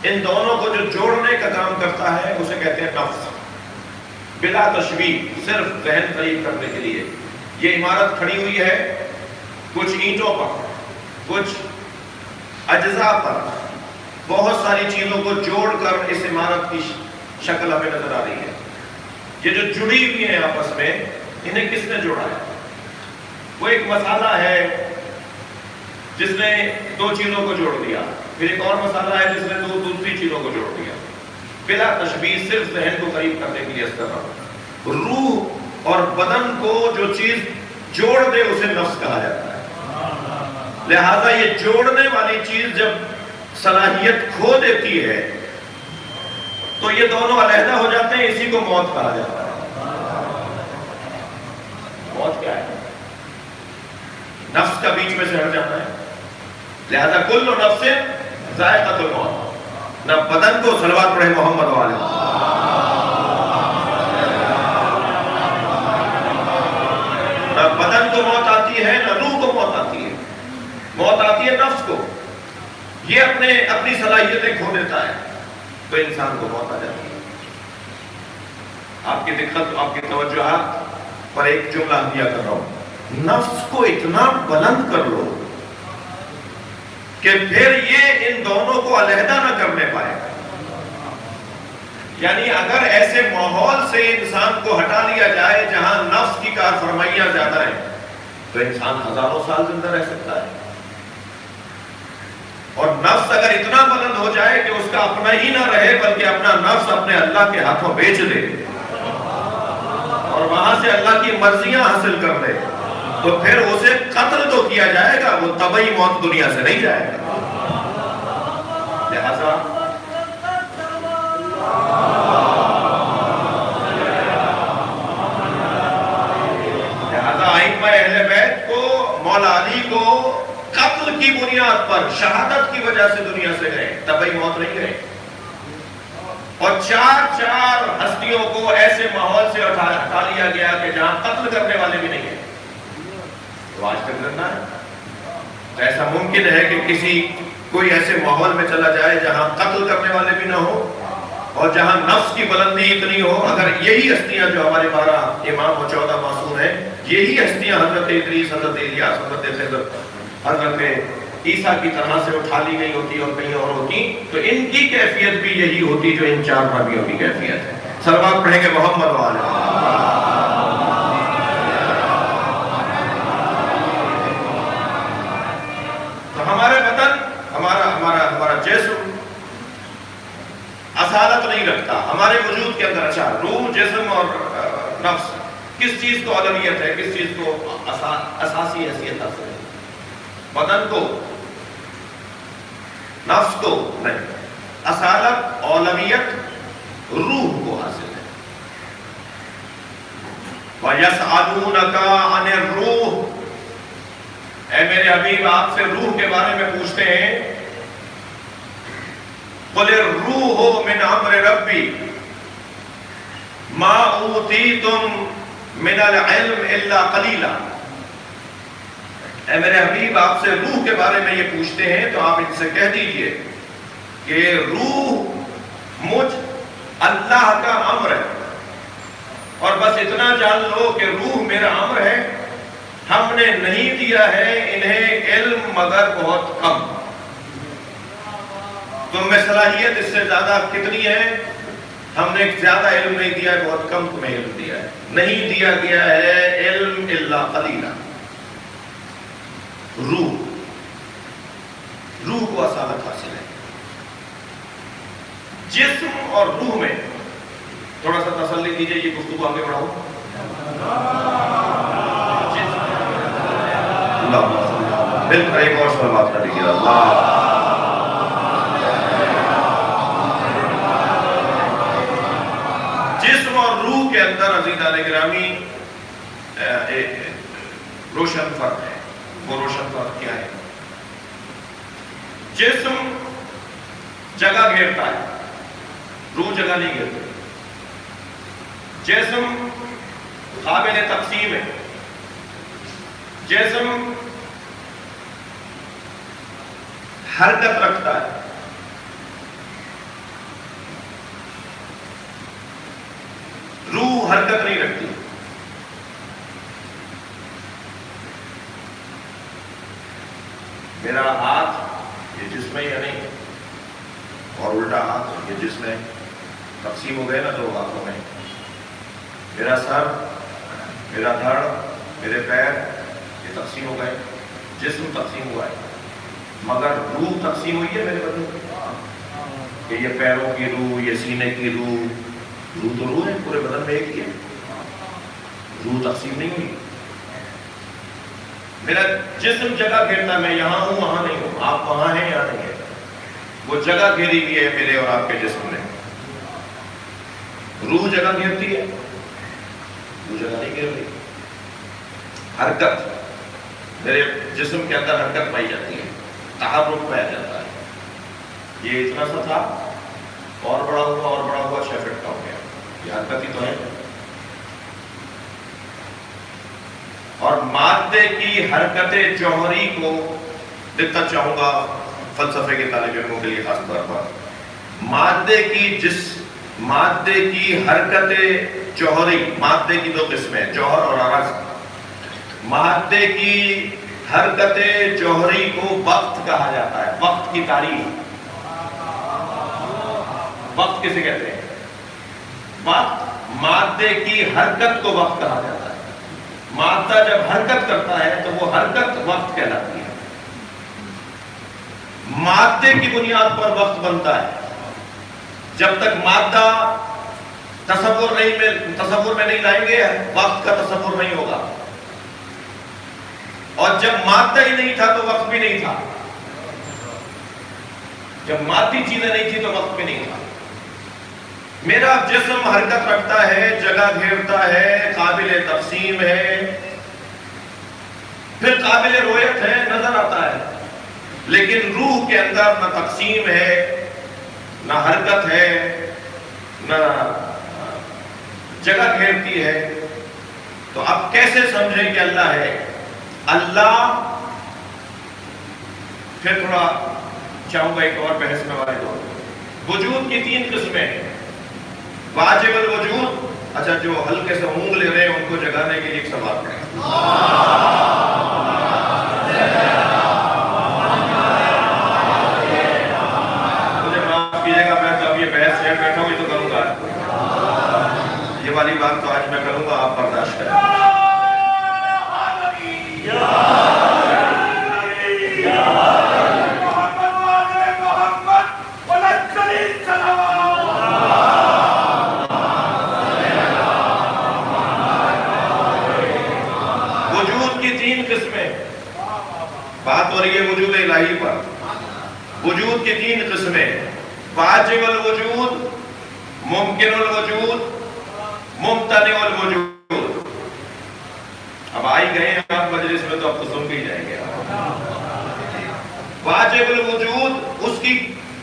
ان دونوں کو جو جوڑنے کا کام کرتا ہے اسے کہتے ہیں نفس، بلا تشبیہ، صرف ذہن قریب کرنے کے لیے۔ یہ عمارت کھڑی ہوئی ہے کچھ اینٹوں پر، کچھ اجزاء پر، بہت ساری چیزوں کو جوڑ کر اس عمارت کی شکل ہمیں نظر آ رہی ہے۔ یہ جو جڑی ہوئی ہیں آپس میں، انہیں کس نے جوڑا ہے؟ وہ ایک مسالہ ہے جس نے 2 چیزوں کو جوڑ دیا، پھر ایک اور مسالہ ہے جس نے دوسری چیزوں کو جوڑ دیا۔ بلا تشبیہ، صرف ذہن کو قریب کرنے کے لیے اس طرح۔ روح اور بدن کو جو چیز جوڑ دے اسے نفس کہا جاتا ہے. لہذا یہ جوڑنے والی چیز جب صلاحیت کھو دیتی ہے تو یہ دونوں علیحدہ ہو جاتے ہیں. اسی کو موت کہا جاتا ہے. موت کیا ہے؟ نفس کا بیچ میں سے ہٹ جاتا ہے. لہذا کل نفس ذائقۃ الموت. نہ بدن کو صلوات پڑھے محمد والے، نہ بدن کو موت آتی ہے نہ روح کو موت آتی ہے. موت آتی ہے نفس کو. یہ اپنی صلاحیتیں کھو دیتا ہے تو انسان کو موت آ جاتی ہے. آپ کی دقت، آپ کی توجہات پر ایک جملہ دیا کر رہا ہوں. نفس کو اتنا بلند کر لو کہ پھر یہ ان دونوں کو علیحدہ نہ کرنے پائے. یعنی اگر ایسے ماحول سے انسان کو ہٹا لیا جائے جہاں نفس کی کار فرمائیاں زیادہ ہیں تو انسان ہزاروں سال زندہ رہ سکتا ہے. اور نفس اگر اتنا بلند ہو جائے کہ اس کا اپنا ہی نہ رہے بلکہ اپنا نفس اپنے اللہ کے ہاتھوں بیچ دے اور وہاں سے اللہ کی مرضیاں حاصل کر دے تو پھر اسے قتل تو کیا جائے گا، وہ طبعی موت دنیا سے نہیں جائے گا. لہذا ائمہ اہل بیت کو، مولا علی کو قتل کی بنیاد پر شہادت کی وجہ سے دنیا سے گئے، طبعی موت نہیں گئے. اور چار ہستیوں کو ایسے ماحول سے ہٹا لیا گیا کہ جہاں قتل کرنے والے بھی نہیں ہیں. تو آج تک زندہ ہے. ایسا ممکن ہے کہ کوئی ایسے ماحول میں چلا جائے جہاں قتل کرنے والے بھی نہ ہو اور جہاں نفس کی بلندی اتنی ہو. اگر یہی ہستیاں جو ہمارے 12 امام و 14 معصوم ہیں، یہی ہستیاں حضرت ادریس، حضرت الیاس، حضرت خضر، حضرت عیسیٰ کی طرح سے اٹھا لی گئی ہوتی اور کہیں اور ہوتی تو ان کی کیفیت بھی یہی ہوتی جو ان 4 نبیوں کی کیفیت ہے. صلوات پڑھیں گے محمد والے. تو ہمارے بدن، ہمارا جسم اصالت نہیں رکھتا. ہمارے وجود کے اندر اچھا روح، جسم اور نفس کس چیز کو اولویت ہے، کس چیز کو اساسی حیثیت حاصل ہے؟ بدن کو، نفس کو نہیں. اصالت، اولویت روح کو حاصل ہے. وَيَسْأَلُونَكَ عَنِ الرُّوحِ. اے میرے حبیب آپ سے روح کے بارے میں پوچھتے ہیں. قُلِ الرُّوحُ مِنْ أَمْرِ رَبِّي مَا أُوتِيتُم مِنَ الْعِلْمِ إِلَّا قَلِيلًا. اے میرے حبیب آپ سے روح کے بارے میں یہ پوچھتے ہیں تو آپ ان سے کہہ دیجئے کہ روح مجھ اللہ کا امر ہے اور بس اتنا جان لو کہ روح میرا امر ہے. ہم نے نہیں دیا ہے انہیں علم مگر بہت کم. تم میں صلاحیت اس سے زیادہ کتنی ہے؟ ہم نے زیادہ علم نہیں دیا ہے، بہت کم تمہیں علم دیا ہے. نہیں دیا گیا ہے علم الا قلیلا. روح کو اصالت حاصل ہے. جسم اور روح میں تھوڑا سا تسلی کیجئے، یہ گفتگو آگے بڑھاؤ. دل پر ایک اور سوال کر لیجیے. اللہ جسم اور روح کے اندر عزیزان گرامی روشن فرق ہے. وہ روشن فرق کیا ہے؟ جسم جگہ گھیرتا ہے، روح جگہ نہیں گھیرتا. جسم قابل تقسیم ہے. جسم حرکت رکھتا ہے. روح حرکت نہیں رکھتی. میرا ہاتھ یہ جسم ہے یا نہیں، اور الٹا ہاتھ یہ جسم ہے. تقسیم ہو گئے نا 2 ہاتھوں میں. میرا سر، میرا دھڑ، میرے پیر یہ تقسیم ہو گئے. جسم تقسیم ہوا ہے مگر روح تقسیم ہوئی ہے میرے بدن کہ یہ پیروں کی روح، یہ سینے کی روح. روح تو روح ہے، پورے بدن میں ایک ہی ہے. روح تقسیم نہیں ہوئی. میرا جسم جگہ گھیرتا ہے، میں یہاں ہوں وہاں نہیں ہوں، آپ وہاں ہیں یہاں نہیں ہیں. وہ جگہ گھیری ہوئی ہے میرے اور آپ کے جسم میں. روح جگہ گھیرتی ہے؟ روح جگہ نہیں گھیر رہی. حرکت، میرے جسم کے اندر حرکت پائی جاتی ہے، تحرک پایا جاتا ہے. یہ اتنا سا تھا اور بڑا ہوا 6 فٹ کا ہو گیا. یہ حرکت ہی تو ہے. اور مادے کی حرکت جوہری کو دیکھتا چاہوں گا فلسفے کے طالب علموں کے لیے خاص طور پر. مادے کی حرکت جوہری، مادے کی 2 قسمیں، جوہر اور عرض. مادے کی حرکت جوہری کو وقت کہا جاتا ہے. وقت کی تعریف، وقت کسے کہتے ہیں؟ وقت، مادے کی حرکت کو وقت کہا جاتا ہے. مادہ جب حرکت کرتا ہے تو وہ حرکت وقت کہلاتی ہے. مادے کی بنیاد پر وقت بنتا ہے. جب تک مادہ تصور میں نہیں لائیں گے وقت کا تصور نہیں ہوگا. اور جب مادہ ہی نہیں تھا تو وقت بھی نہیں تھا. جب مادی چیزیں نہیں تھی تو وقت بھی نہیں تھا. میرا جسم حرکت رکھتا ہے، جگہ گھیرتا ہے، قابل تقسیم ہے، پھر قابل رویت ہے، نظر آتا ہے. لیکن روح کے اندر نہ تقسیم ہے، نہ حرکت ہے، نہ جگہ گھیرتی ہے. تو اب کیسے سمجھیں کہ اللہ ہے؟ اللہ، پھر تھوڑا چاہوں گا ایک اور بحث میں والے دو. وجود کی 3 قسمیں ہیں. واجب الوجود، اچھا جو ہلکے سے اونگ لے رہے ہیں ان کو جگانے کے لیے ایک سوال پڑھیں. مجھے معاف کیجیے گا، میں تو اب یہ بحث سے بیٹھا ہوئی تو کروں گا. یہ والی بات تو آج میں کروں گا، آپ برداشت کریں. بات ہو رہی ہے وجود الہی پر. وجود کی 3 قسمیں، واجب الوجود، ممکن الوجود، ممتنع الوجود. اب آئی گئے ہیں آپ مجلس میں تو اب تو سن کے ہی جائیں گے. واجب الوجود، اس کی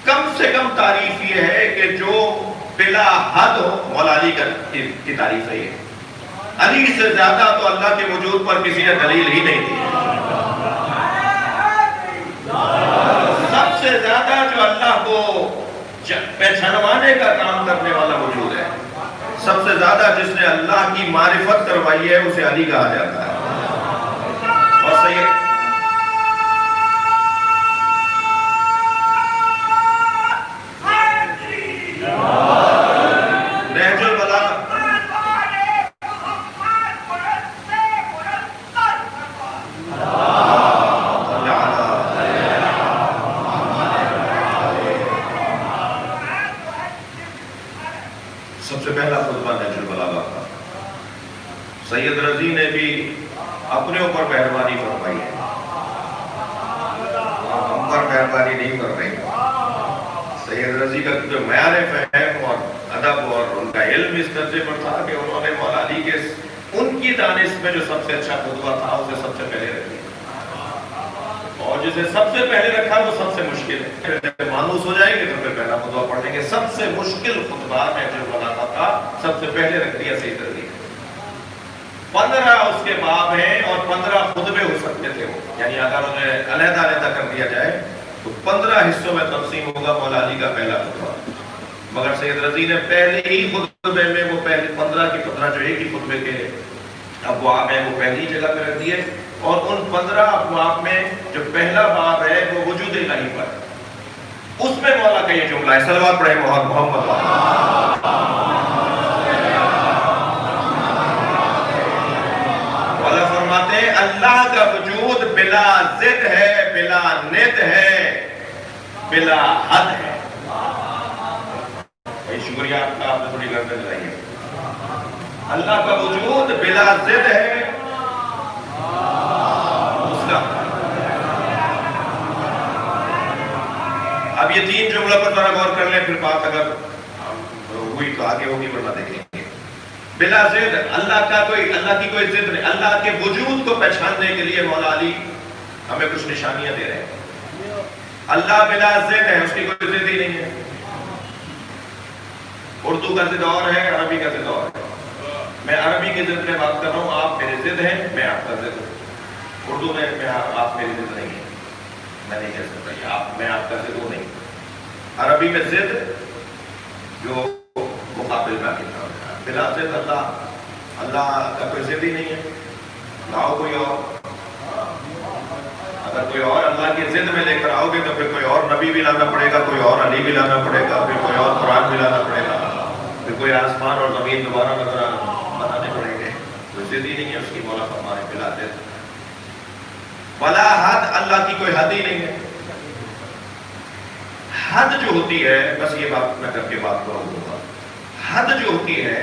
کم سے کم تعریف یہ ہے کہ جو بلا حد ہو. مولا علی کی تعریف ہے یہ. علی سے زیادہ تو اللہ کے وجود پر کسی نے دلیل ہی نہیں دی. سب سے زیادہ جو اللہ کو پہچانوانے کا کام کرنے والا وجود ہے، سب سے زیادہ جس نے اللہ کی معرفت کروائی ہے، اسے علی کہا جاتا ہے. اور سید نہج البلاغہ، سب سے پہلا خطبہ نہج البلاغہ کا. سید رضی نے بھی اپنے اوپر مہربانی فرمائی ہے، ہم پر مہربانی نہیں کر رہی. سید رضی کا جو معیار فہم اور ادب اور ان کا علم اس درجے پر تھا کہ انہوں نے مولا علی کے ان کی دانش میں جو سب سے اچھا خطبہ تھا اسے سب سے پہلے رکھ دیا، اور جسے سب سے پہلے رکھا وہ سب سے مشکل ہے. جب مانوس ہو جائیں گے تو پھر پہلا خطبہ پڑھیں گے. سب سے مشکل خطبہ نہج البلاغہ کا سب سے پہلے رکھ دیا سید رضی. 15 اس کے باب ہیں اور 15 خطبے ہو سکتے تھے وہ، یعنی اگر انہیں علیحدہ علیحدہ کر دیا جائے تو 15 حصوں میں تقسیم ہوگا مولا علی کا پہلا خطبہ. مگر سید رضی نے پہلے ہی خطبے میں وہ پہلے 15 کی 15 جو ایک ہی خطبے کے ابواب ہیں وہ پہلی جگہ پہ رکھ دیے. اور ان 15 ابواب میں جو پہلا باب ہے وہ وجود الہی پر، اس میں مولا کا یہ جملہ ہے. صلوات پڑھیں محمد والا. فرماتے ہیں اللہ کا وجود بلا ضد ہے، بلا ند ہے، بلا حد ہے. شکریہ آپ کا، آپ نے تھوڑی گردن لگائی ہے. اللہ کا وجود بلا ضد ہے اس کا. اب یہ تین جملوں پر ذرا غور کر لیں، پھر بات اگر ہوئی تو آگے ہوگی ورنہ دیکھیں گے. بلا ضد، اللہ کی کوئی ضد نہیں. اللہ کے وجود کو پہچاننے کے لیے مولا علی ہمیں کچھ نشانیاں دے رہے ہیں. اللہ بلا ضد ہے، اس کی کوئی ضد ہی نہیں ہے. اردو کا ضد اور ہے، عربی کا ضد اور ہے. میں عربی کی ضد میں بات کر رہا ہوں، آپ میرے ضد ہیں، میں آپ کا ضد ہوں. اردو میں آپ میری ضد نہیں ہے، میں نہیں کہہ سکتا میں آپ کا ضد ہوں نہیں. عربی میں ضد جو مقابل میں بلا ضد اللہ کا کوئی ضد ہی نہیں ہے. لاؤ کوئی اور، اگر کوئی اور اللہ کی ضد میں لے کر آؤ گے تو پھر کوئی اور نبی بھی لانا پڑے گا، کوئی اور علی بھی لانا پڑے گا، پھر کوئی اور قرآن بھی لانا پڑے گا، پھر کوئی آسمان اور زمین دوبارہ بنانے پڑیں گے. کوئی ضد ہی نہیں ہے اس کی. مولا فرمائے بلا ضد. ولا حد، اللہ کی کوئی حد ہی نہیں ہے. حد جو ہوتی ہے، بس یہ بات میں کر کے بات کروں گا، حد جو ہوتی ہے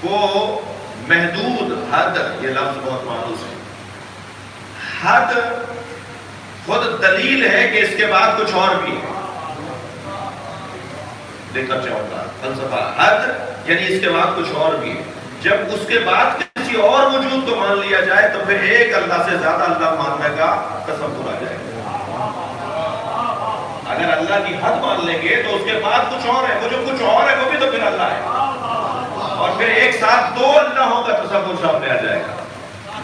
وہ محدود حد، یہ لفظ بہت مانوس ہے. حد خود دلیل ہے کہ اس کے بعد کچھ اور بھی ہے. دیکھ کر چاہوں گا فلسفہ. حد یعنی اس کے بعد کچھ اور بھی ہے. جب اس کے بعد کسی اور وجود کو مان لیا جائے تو پھر ایک اللہ سے زیادہ اللہ ماننے کا تصور آ جائے گا. اگر اللہ کی حد مان لیں گے تو اس کے بعد کچھ اور ہے، وہ جو کچھ اور ہے وہ بھی تو پھر اللہ ہے، اور پھر ایک ساتھ دو اللہوں کا تصور سامنے آ جائے گا.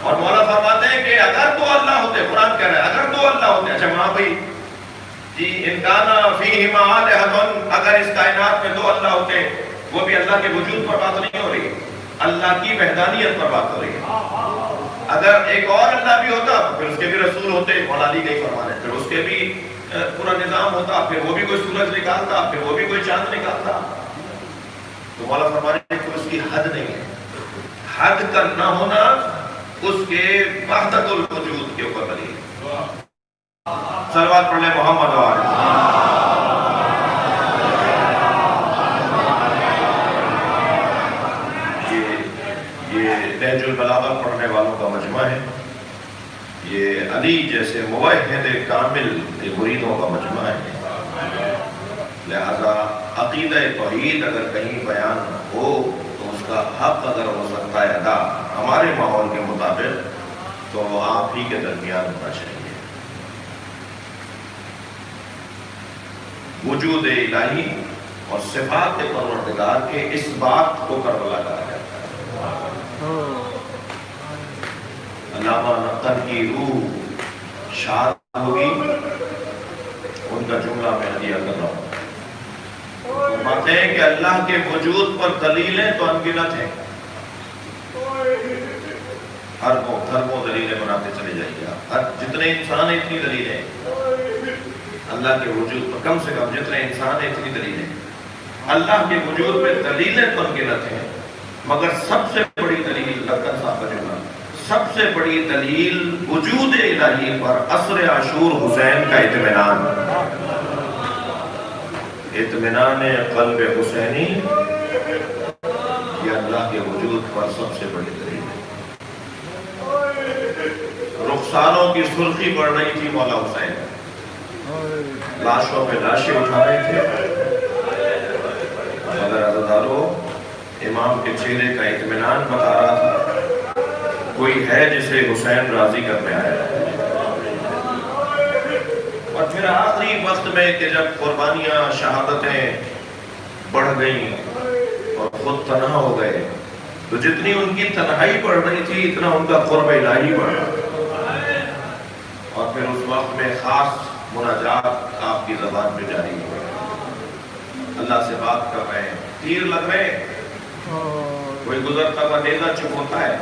اور مولا فرماتے ہیں کہ اگر دو اللہ ہوتے، قرآن کہہ رہا ہے اگر دو اللہ ہوتے. اچھا وہاں بھائی جی ان کانا فیہما آلہۃ، اگر اس کائنات میں دو اللہ ہوتے، وہ بھی اللہ کے وجود پر بات نہیں ہو رہی، اللہ کی وحدانیت پر بات ہو رہی ہے. اگر ایک اور اللہ بھی ہوتا پھر اس کے بھی رسول ہوتے، مولا علی کا فرمان ہے، پھر اس کے بھی پورا نظام ہوتا، پھر وہ بھی کوئی سورج نکالتا، پھر وہ بھی کوئی چاند نکالتا. تو مولا فرمانے کہ اس کی حد نہیں ہے. حد کا نہ ہونا اس کے وحدت الوجود کے اوپر دلیل ہے. صلوات پڑھ لیں محمد و آلہ. یہ نہج البلاغہ پڑھنے والوں کا مجمع ہے. یہ علی جیسے موحد کامل کے مریدوں کا مجمع ہے. لہذا عقیدہ توحید اگر کہیں بیان ہو تو اس کا حق اگر ہو سکتا ہے ادا ہمارے ماحول کے مطابق تو آپ ہی کے درمیان ہونا چاہیے. وجود الہی اور صفات پروردگار کے اس بات کو کربلا کہا جاتا ہے. علامہ نقل کی روح شاد ہوگی، ان کا جملہ میں ہدیہ کر رہا ہوں. فرماتے ہیں کہ اللہ کے وجود پر دلیلیں تو انگنت ہیں. ہر دلیلیں بناتے چلے جائیے آپ. جتنے انسان ہیں اتنی دلیلیں اللہ کے وجود پر. کم سے کم جتنے انسان ہیں اتنی دلیلیں. اللہ کے وجود پہ دلیلیں تو انگنت ہیں، مگر سب سے بڑی دلیل لکن صاحب کا جملہ، سب سے بڑی دلیل وجود الہی پر عصر عاشور حسین کا اطمینان. اطمینان قلب حسینی یہ اللہ کے وجود پر سب سے بڑی دلیل ہے. رخساروں کی سرخی بڑھ رہی تھی مولا حسین، لاشوں پہ لاشیں اٹھا رہے تھے، مگر عزیزانو امام کے چہرے کا اطمینان بتا رہا تھا کوئی ہے جسے حسین راضی کرنے آیا ہے. اور پھر آخری وقت میں کہ جب قربانیاں شہادتیں بڑھ گئیں اور خود تنہا ہو گئے تو جتنی ان کی تنہائی بڑھ رہی تھی اتنا ان کا قرب الہی بڑھ رہا. اور پھر اس وقت میں خاص مناجات آپ کی زبان پہ جاری ہو گئے. اللہ سے بات کر رہے ہیں، تیر لگ رہے ہیں، کوئی گزرتا ہوا نیزہ چپ ہوتا ہے،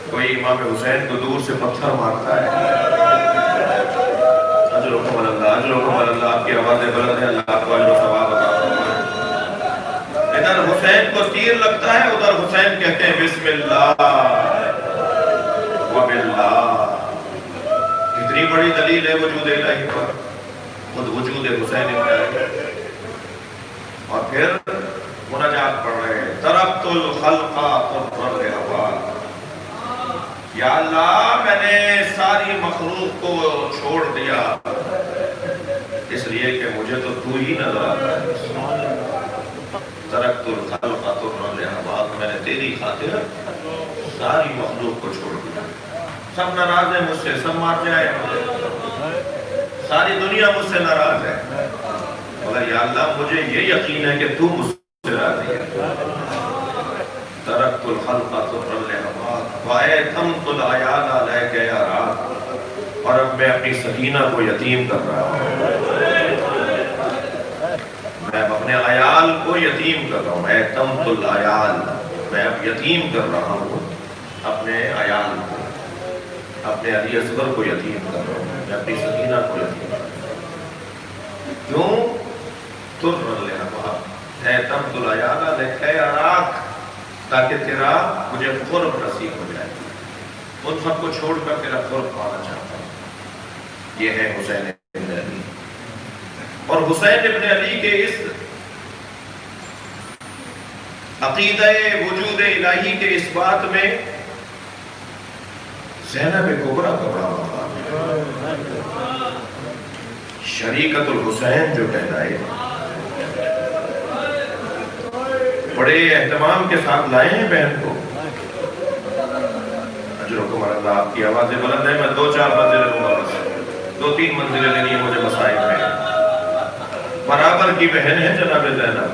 کوئی امام حسین کو دور سے پتھر مارتا ہے. اجرکم اللہ، اجرکم اللہ. آپ کی آوازیں بلند ہیں، اللہ آپ کو اجر و ثواب عطا فرمائے. ادھر حسین کو تیر لگتا ہے، ادھر حسین کہتے ہیں بسم اللہ وباللہ. کتنی بڑی دلیل ہے وجود الہی پر، خود وجود حسین الہی. اور پھر مناجات آپ پڑھ رہے ہیں ترکت الخلق طرا لہوات، یا اللہ میں نے ساری مخلوق کو چھوڑ دیا اس لیے کہ مجھے تو ہی نظر آتا ہے۔ ترکت الخلق طرا لہوات، میں نے تیری خاطر ساری مخلوق کو چھوڑ دیا۔ سب ناراض ہیں مجھ سے، سب مار جائے مجھے، ساری دنیا مجھ سے ناراض ہے، مگر یا اللہ مجھے یہ یقین ہے کہ تو مجھ سے راضی ہے۔ ترکت الخلق طرا لہوات وأتممت العیال علیک یا رات، اور اب میں اپنی سکینہ کو یتیم کر رہا ہوں، میں اپنے عیال کو یتیم کر رہا ہوں۔ أتممت العیال، میں اب یتیم کر رہا ہوں اپنے عیال کو، اپنے علی اصغر کو یتیم کر رہا ہوں، میں اپنی سکینہ کو یتیم کر رہا ہوں۔ کیوں؟ طرا لہوات أتممت العیال علیک یا رات، تاکہ تیرا مجھے قرب نصیب ہو جائے، ان سب کو چھوڑ کر تیرا قرب پانا چاہتا ہوں۔ یہ ہے حسین ابن علی، اور حسین ابن علی کے اس عقیدہ وجود الہی کے اس بات میں زینب کبریٰ کا بڑا مقام ہے۔ شریکت الحسین جو کہلائے، بڑے اہتمام کے ساتھ لائے ہیں بہن کو۔ اجرکم اللہ، آپ کی آوازیں بلند ہے، میں 2-4 منزلیں لوں گا، بس 2-3 منزلیں لینی ہے مجھے مسائل میں۔ برابر کی بہن ہے جناب زینب۔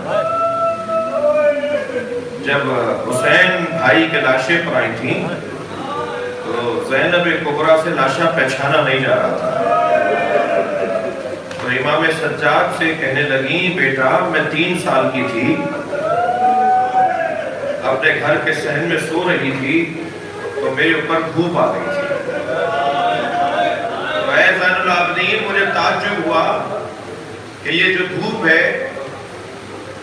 جب حسین بھائی کے لاشیں پر آئی تھیں تو زینب کبریٰ سے لاشاں پہچانا نہیں جا رہا تھا، تو امام سجاد سے کہنے لگیں بیٹا میں 3 سال کی تھی، اپنے گھر کے صحن میں سو رہی تھی تو میرے اوپر دھوپ آ گئی تھی، تو اے زین العابدین مجھے تعجب ہوا کہ یہ جو دھوپ ہے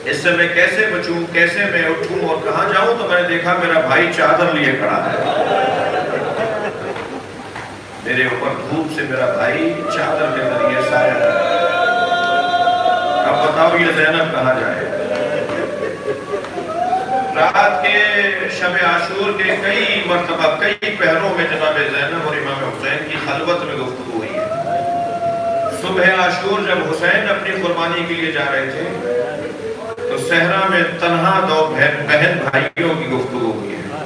اس سے میں کیسے بچوں، کیسے میں اٹھوں اور کہاں جاؤں، تو میں نے دیکھا میرا بھائی چادر لیے کھڑا ہے، میرے اوپر دھوپ سے میرا بھائی چادر کے ذریعے سایہ ہے۔ اب بتاؤ یہ زینب کہاں جائے؟ رات کے شب عاشور کے کئی مرتبہ کئی پہروں میں جناب زینب اور امام حسین کی خلوت میں گفتگو ہوئی ہے۔ صبح عاشور جب حسین اپنی قربانی کے لیے جا رہے تھے تو صحرا میں تنہا 2 بہن بھائیوں کی گفتگو ہوئی ہے۔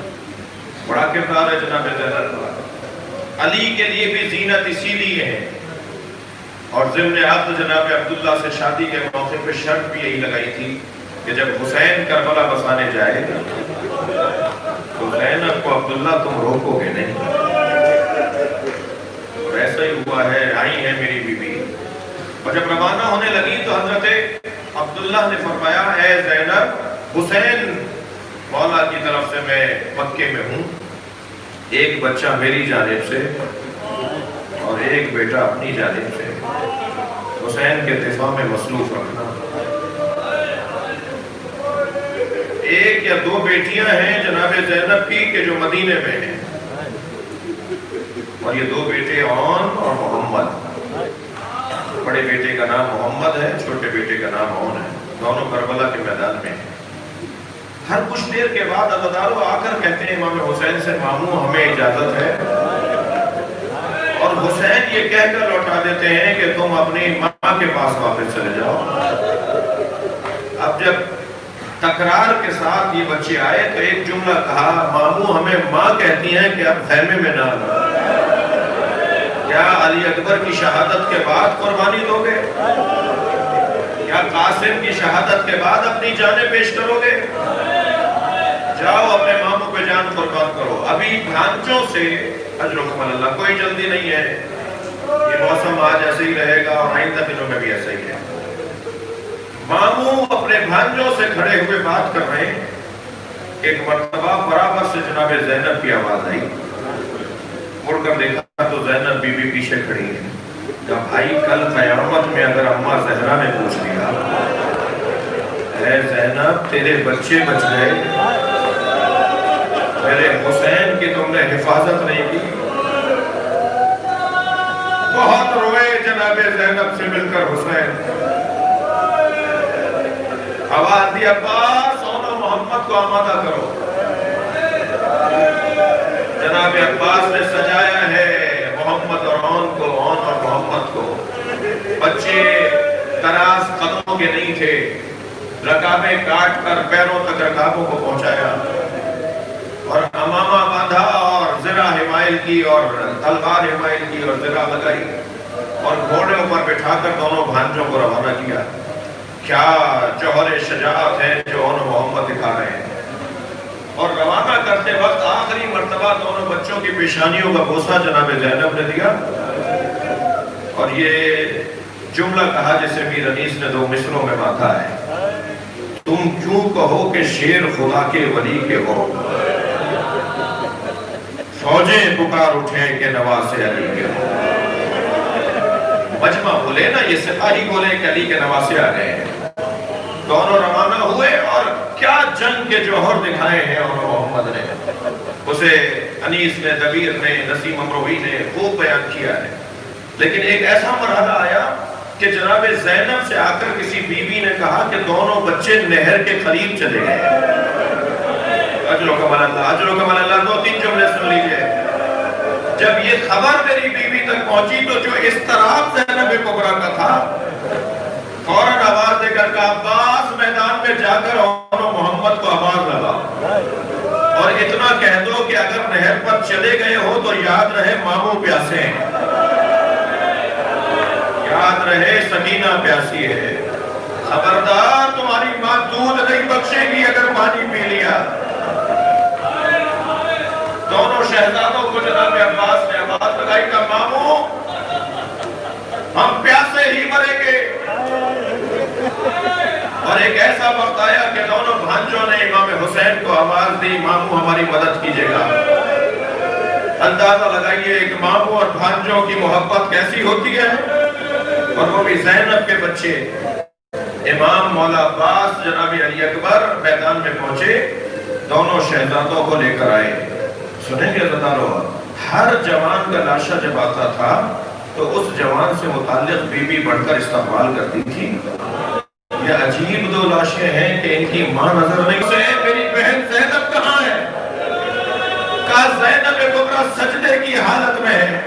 بڑا کردار ہے جناب زینب کا۔ علی کے لیے بھی زینت اسی لیے ہے، اور ضمن عقد جناب عبداللہ سے شادی کے موقع پہ شرط بھی یہی لگائی تھی کہ جب حسین کربلا بسانے جائے تو زینب کو عبداللہ تم روکو گے نہیں، اور ایسا ہی ہوا ہے، آئی ہے میری بی بی، اور جب روانہ ہونے لگی تو حضرت عبداللہ نے فرمایا اے زینب حسین مولا کی طرف سے میں مکے میں ہوں، ایک بچہ میری جانب سے اور ایک بیٹا اپنی جانب سے، حسین کے دفاع میں مصروف رکھنا۔ ایک یا 2 بیٹیاں ہیں جناب زینب کی کہ جو مدینے میں ہیں، اور یہ 2 بیٹے عون اور محمد۔ بڑے بیٹے کا نام محمد ہے، چھوٹے بیٹے کا نام عون ہے، دونوں کربلا کے میدان میں ہیں۔ ہر کچھ دیر کے بعد عزادارو آ کر کہتے ہیں امام حسین سے ماموں ہمیں اجازت ہے، اور حسین یہ کہہ کر لوٹا دیتے ہیں کہ تم اپنی ماں کے پاس واپس چلے جاؤ۔ اب جب تکرار کے ساتھ یہ بچے آئے تو ایک جملہ کہا ماموں ہمیں ماں کہتی ہیں کہ اب خیمے میں نہ آنا، کیا علی اکبر کی شہادت کے بعد قربانی دو گے؟ کیا قاسم کی شہادت کے بعد اپنی جانیں پیش کرو گے؟ جاؤ اپنے ماموں پہ جان قربان کرو، ابھی بھانچوں سے اجرکم اللہ، کوئی جلدی نہیں ہے، یہ موسم آج ایسے ہی رہے گا اور آئندہ دنوں میں بھی ایسا ہی ہے۔ ماموں اپنے بھانجوں سے کھڑے ہوئے بات کر رہے ہیں، ایک مرتبہ برابر سے جناب زینب کی آواز آئی، مڑ کر دیکھا تو زینب بی بی پیچھے کھڑی ہے۔ کہا بھائی کل قیامت میں اگر اماں زہرا نے پوچھ لیا اے زینب تیرے بچے بچ گئے، میرے حسین کی تم نے حفاظت نہیں کی، بہت روئے جناب زینب سے مل کر حسین، آواز دی عباس اور محمد کو آمادہ کرو۔ جناب عباس نے سجایا ہے محمد اور اون کو، اون اور محمد کو۔ بچے دراز قدموں کے نہیں تھے، رکابیں کاٹ کر پیروں تک رکابوں کو پہنچایا، اور امامہ باندھا اور زرہ حمائل کی اور تلوار حمائل کی اور زرہ لگائی، اور گھوڑوں پر بٹھا کر دونوں بھانجوں کو روانہ کیا۔ کیا جوہر شجاعت ہے جو اون محمد دکھا رہے ہیں۔ اور روانہ کرتے وقت آخری مرتبہ دونوں بچوں کی پیشانیوں کا بوسہ جناب زینب نے دیا، اور یہ جملہ کہا جسے میر انیس نے 2 مصروں میں باندھا ہے: تم کیوں کہو کہ شیر خدا کے ولی کے ہو، فوجیں پکار اٹھیں کہ نواسے علی کے ہو۔ مجمع بولے نا، یہ سپاہی بولے کہ علی کے نواسے آ گئے ہیں۔ دونوں روانہ ہوئے اور کیا جنگ کے جوہر دکھائے ہیں اور محمد نے، اسے انیس نے، دبیر نے، نسیم امروی نے خوب بیان کیا ہے۔ لیکن ایک ایسا مرحلہ آیا کہ جناب زینب سے آ کر کسی بیوی نے کہا کہ دونوں بچے نہر کے قریب چلے گئے۔ اجر و کمال اللہ، اجر و کمال اللہ، 2-3 جملے سن لیجئے۔ جب یہ خبر میری بیوی تک پہنچی تو جو اضطراب زینب کبریٰ کا تھا، فوراً آواز دے کر کہا: عباس میدان میں جا کر اون و محمد کو آواز لگا، اور اتنا کہہ دو کہ اگر نہر پر چلے گئے ہو تو یاد رہے ماموں پیاسے ہیں، یاد رہے سکینہ پیاسی ہے، خبردار تمہاری ماں دودھ نہیں بخشے گی اگر پانی پی لیا۔ دونوں شہزادوں کو جناب عباس نے آواز لگائی کہ ماموں ہم پیاسے ہی مریں گے۔ اور ایک ایسا وقت آیا کہ دونوں بھانجوں نے امام حسین کو آواز دی: ماموں ہماری مدد کیجئے گا۔ اندازہ لگائیے ایک ماموں اور بھانجوں کی محبت کیسی ہوتی ہے، اور وہ بھی زینب کے بچے۔ امام مولا عباس جناب علی اکبر میدان میں پہنچے، دونوں شہزادوں کو لے کر آئے۔ سنیں گے عزتدارو، ہر جوان کا لاشا جب آتا تھا تو اس جوان سے متعلق بی بی بڑھ کر استقبال کرتی تھی۔ یہ عجیب 2 لاشیں ہیں کہ ان کی ماں نظر نہیں سے میری بہن زینب کہاں ہے؟ کہا زینب کبریٰ سجدے کی حالت میں ہے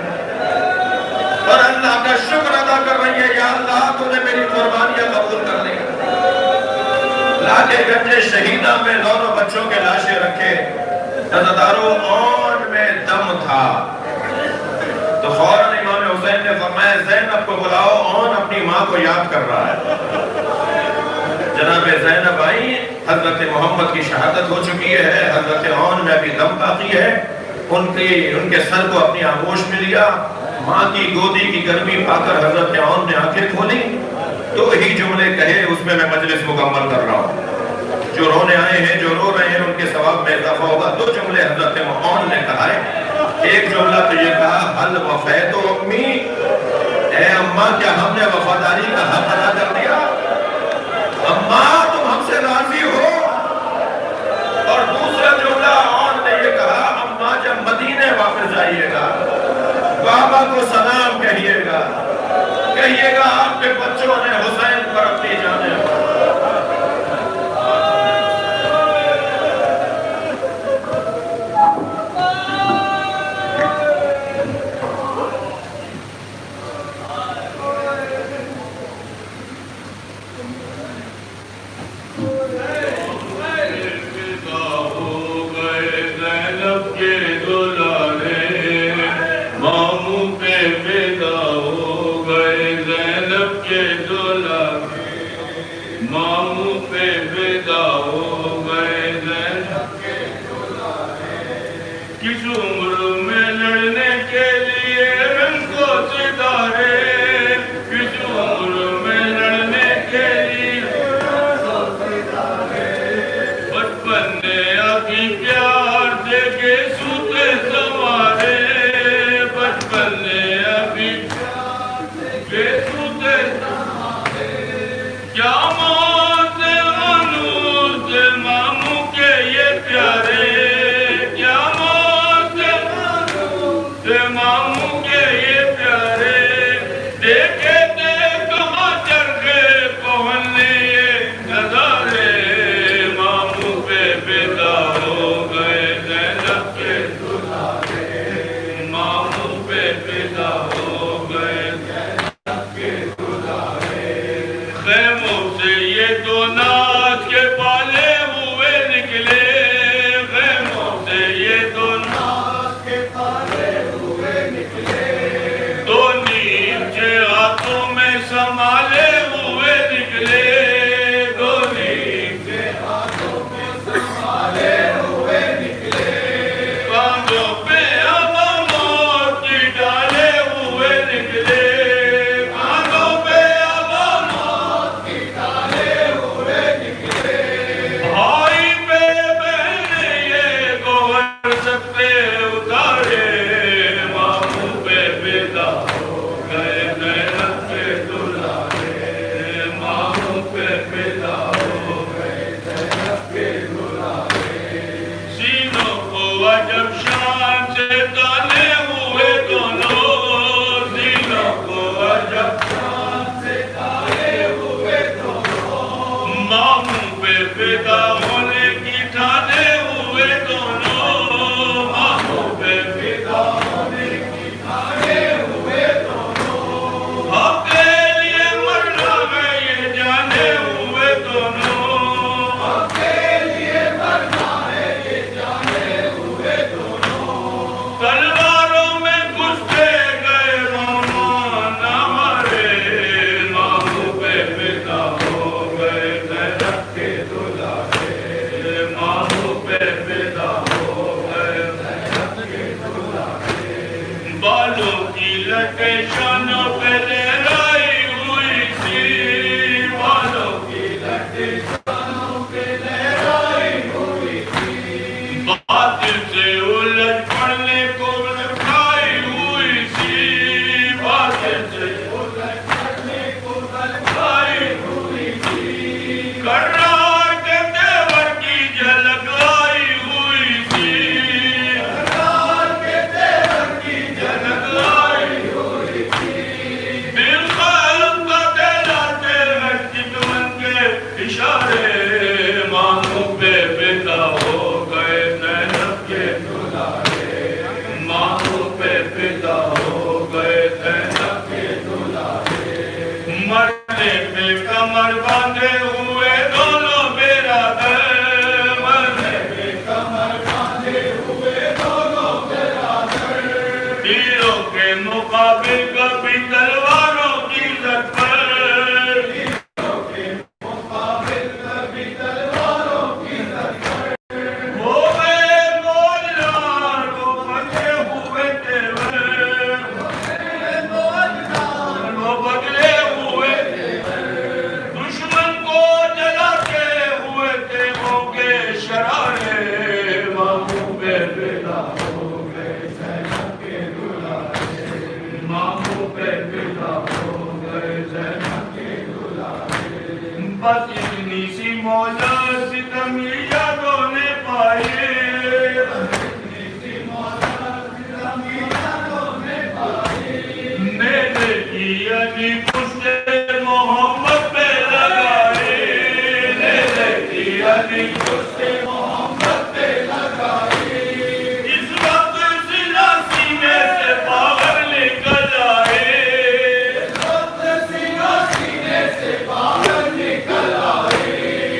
اور اللہ کا شکر ادا کر رہی ہے، یا اللہ تو نے میری قربانیاں قبول کر لی۔ لاکے گنج شہیدہ میں دونوں بچوں کے لاشیں رکھے۔ عزتدارو، اون میں دم تھا تو فوراً امام حسین نے فرمایا: زینب کو بلاؤ، اون اپنی ماں کو یاد کر رہا ہے۔ جناب زینب آئی، حضرت محمد کی شہادت ہو چکی ہے، حضرت اون میں ابھی دم باقی ہے۔ ان کے سر کو اپنی آغوش میں لیا، ماں کی گودی کی گرمی پا کر حضرت اون نے آنکھیں کھولی۔ 2 ہی جملے کہے، اس میں میں مجلس مکمل کر رہا ہوں۔ جو رونے آئے ہیں، جو رو رہے ہیں، ان کے ثواب میں اضافہ ہوگا۔ 2 جملے حضرت اون نے کہا ہے۔ ایک جملہ تو یہ کہا: حل وفیت امی، اے اماں کیا ہم نے وفاداری کا حق ادا کر دیا؟ اماں تم ہم سے راضی ہو؟ اور دوسرا جملہ اون نے یہ کہا: اماں جب مدینے واپس جائیے گا بابا کو سلام کہیے گا آپ کے بچوں نے حسین پر اپنی جانیں۔ کس عمر میں لڑنے کے لیے ان کو ستارے، کس عمر میں لڑنے کے لیے بچپن نے ابھی پیار دے کے سوتے سوارے، بچپن نے ابھی پیار دے کے سوتے سوارے، کیا موت انوس ماموں کے یہ پیارے، کیا موت پیشانوں پہ لہرائی ہوئی تھی، بالوں کی لٹیں شانوں پہ لہرائی ہوئی تھی، باطل سے الجھ پڑنے کو لٹکائی ہوئی تھی، باطل سے الجھ پڑنے کو لٹکائی ہوئی تھی، کرار کے تیور کی جھلک آئی ہوئی تھی، کرار کے تیور کی جھلک آئی ہوئی تھی، دل خلق کا دلاتے ہیں چتون کے اشارے، مانگوں پہ پیدا ہو گئے زینب کے دلارے، مانگوں پہ پیدا ہو گئے زینب کے دلارے، مرنے پہ کمر باندھے ہوئے دونوں برادر، مرنے پہ کمر باندھے ہوئے دونوں برادر، تیروں کے مقابل کبھی تلواروں کی زد پر، تیروں کے مقابل کبھی تلواروں کی زد پر، ہو گئے مولان وہ بچے ہوئے تیور، وہ بدلے ہوئے دشمن کو جلاتے ہوئے تیغوں کے شرارے، ماموں پہ پیدا ہو گئے زینب کے دلارے، ماموں پہ پیدا ہو گئے زینب کے دلارے، بس اتنی سی مولا ستم یادوں نے پائے، اتنی سی مولا ستم یادوں نے پائے، میلے کی علی پشت محمد پہ لگائے، میلے کی علی پشت محمد پہ لگائے، اس وقت سلا سینے سے باہر نکل آئے، اس وقت سلا سینے سے باہر نکل آئے،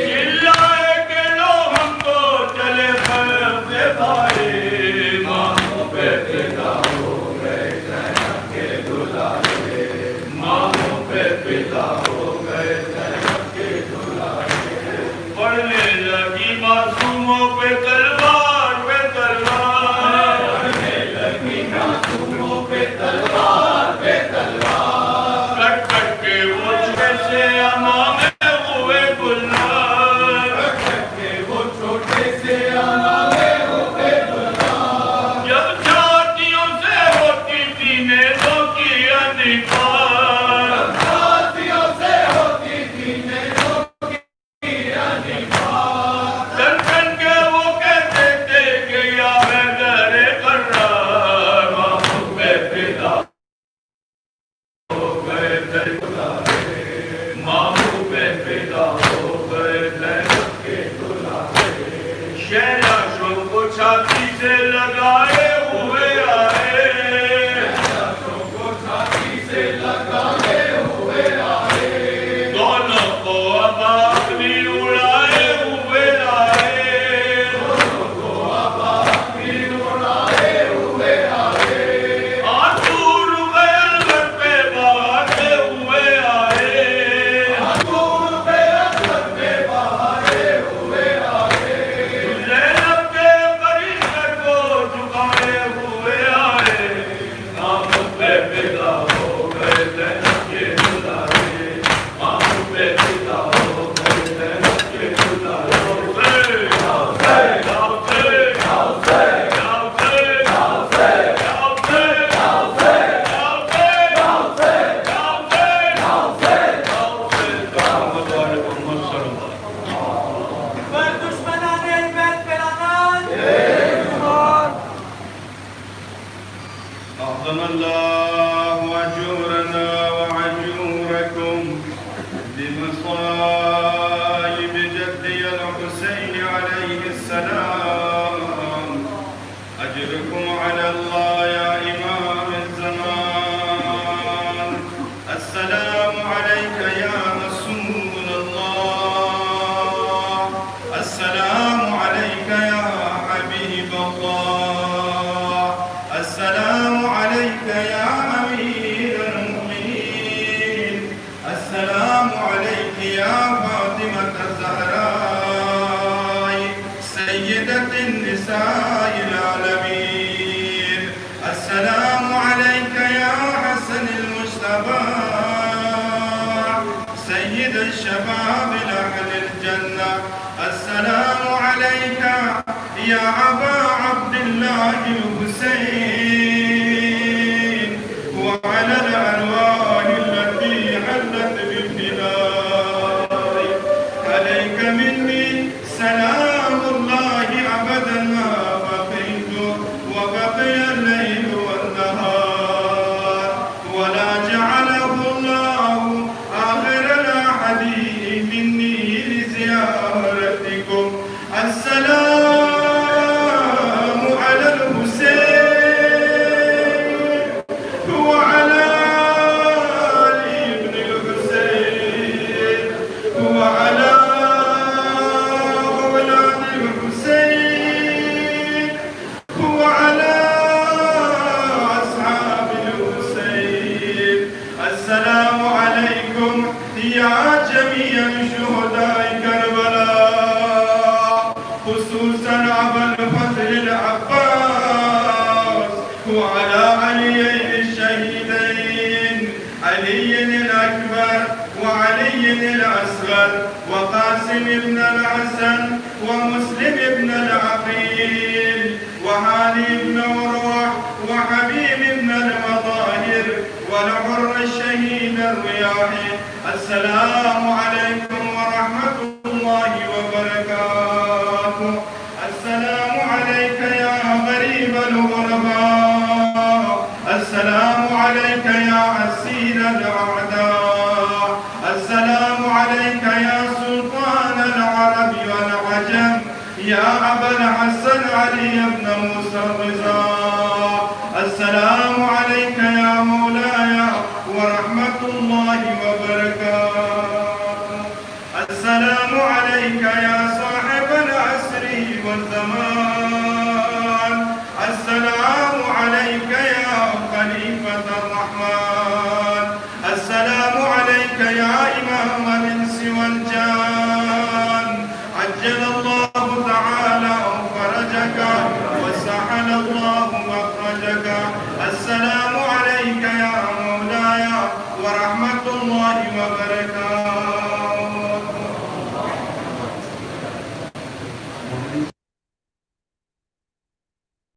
چلائے کہ لو ہم تو چلے خلف سے بھائے، ماموں پہ پیدا ہو گئے زینب کے دلارے، ماموں پہ پیدا ہو گئے زینب کے دلارے، پڑھنے لگی معصوموں پہ تلوار پہ تلوار، پڑھنے لگی معصوموں پہ تلوار پہ تلوار، کٹ کٹ کے وہ چھوٹے سے امامے ہوئے گلنار، کٹ کٹ کے وہ چھوٹے سے امامے ہوئے گلنار، جب چھاتیوں سے ہوتی تھی نیزوں کی انفار، جب چھاتیوں سے ہوتی تھی نیزوں کی انفار، کن کن کے وہ کہتے تھے کہ یا حیدر کرار، ماموں پہ پیدا ہو گئے دلارے، ماموں پہ پیدا ہو گئے زینب کے دلارے، شہنشاہوں کو چھاتی سے لگائے ہوئے آئے، شہنشاہوں کو چھاتی سے لگائے ہوئے آئے، دونوں کو اب آخری اڑائے ہوئے آئے، دونوں کو اب آخری اڑائے ہوئے آئے، آنسو غیر گھر پہ بہاتے ہوئے آئے، آنسو غیر گھر پہ بہاتے ہوئے آئے، زینب کے قریب سر کو جھکائے ہوئے آئے، ماموں پہ پیدا ہو گئے زینب کے دلارے، ماموں پہ پیدا ہو گئے زینب کے دلارے، أعظم الله أجورنا وأجوركم بمصائب جدي الحسين عليه السلام، أجركم على الله يا إمام الزمان، السلام عليك يا رسول الله، السلام عليك يا حبيب الله، السلام عليك يا أمير المؤمنين، السلام عليك يا فاطمة الزهراء سيدة النساء العالمين، السلام عليك يا حسن شباب أهل الجنة. السلام عليك يا أبا عبد الله الحسين وعلى الأرواح التي حلت بالبلاد. عليك مني سلام الله أبدا ما بقيت وبقي الليل والنهار، ولا جعله الله آخر الأحاديث مني لزيارتكم. السلام على الحسين وعلى علي بن الحسين وعلى أولاد الحسين وعلى أصحاب الحسين. السلام عليكم يا جميع شهداء كربلاء، خصوصا أبا الفضل العباس وعلى عليين الشهيدين، علي الأكبر وعلي الأصغر وقاسم بن الحسن ومسلم بن العقيل وهاني بن روح وحبيب بن المظاهر والحر الشهيد الرياحي. السلام عليكم ورحمة الله وبركاته. السلام عليك يا غريب الغرباء. السلام عليك يا أسير الأعداء. السلام عليك يا سلطان العرب والعجم، يا أبا الحسن علي بن موسى الرضا. السلام عليك يا مولاي ورحمة الله وبركاته. السلام عليك يا صاحب العصر والزمان. السلام عليك يا خليفة الرحمن. السلام عليك يا إمام الإنس والجان. عجل الله تعالى فرجك وسهل الله مخرجك. السلام عليك يا مولاي ورحمة الله وبركاته.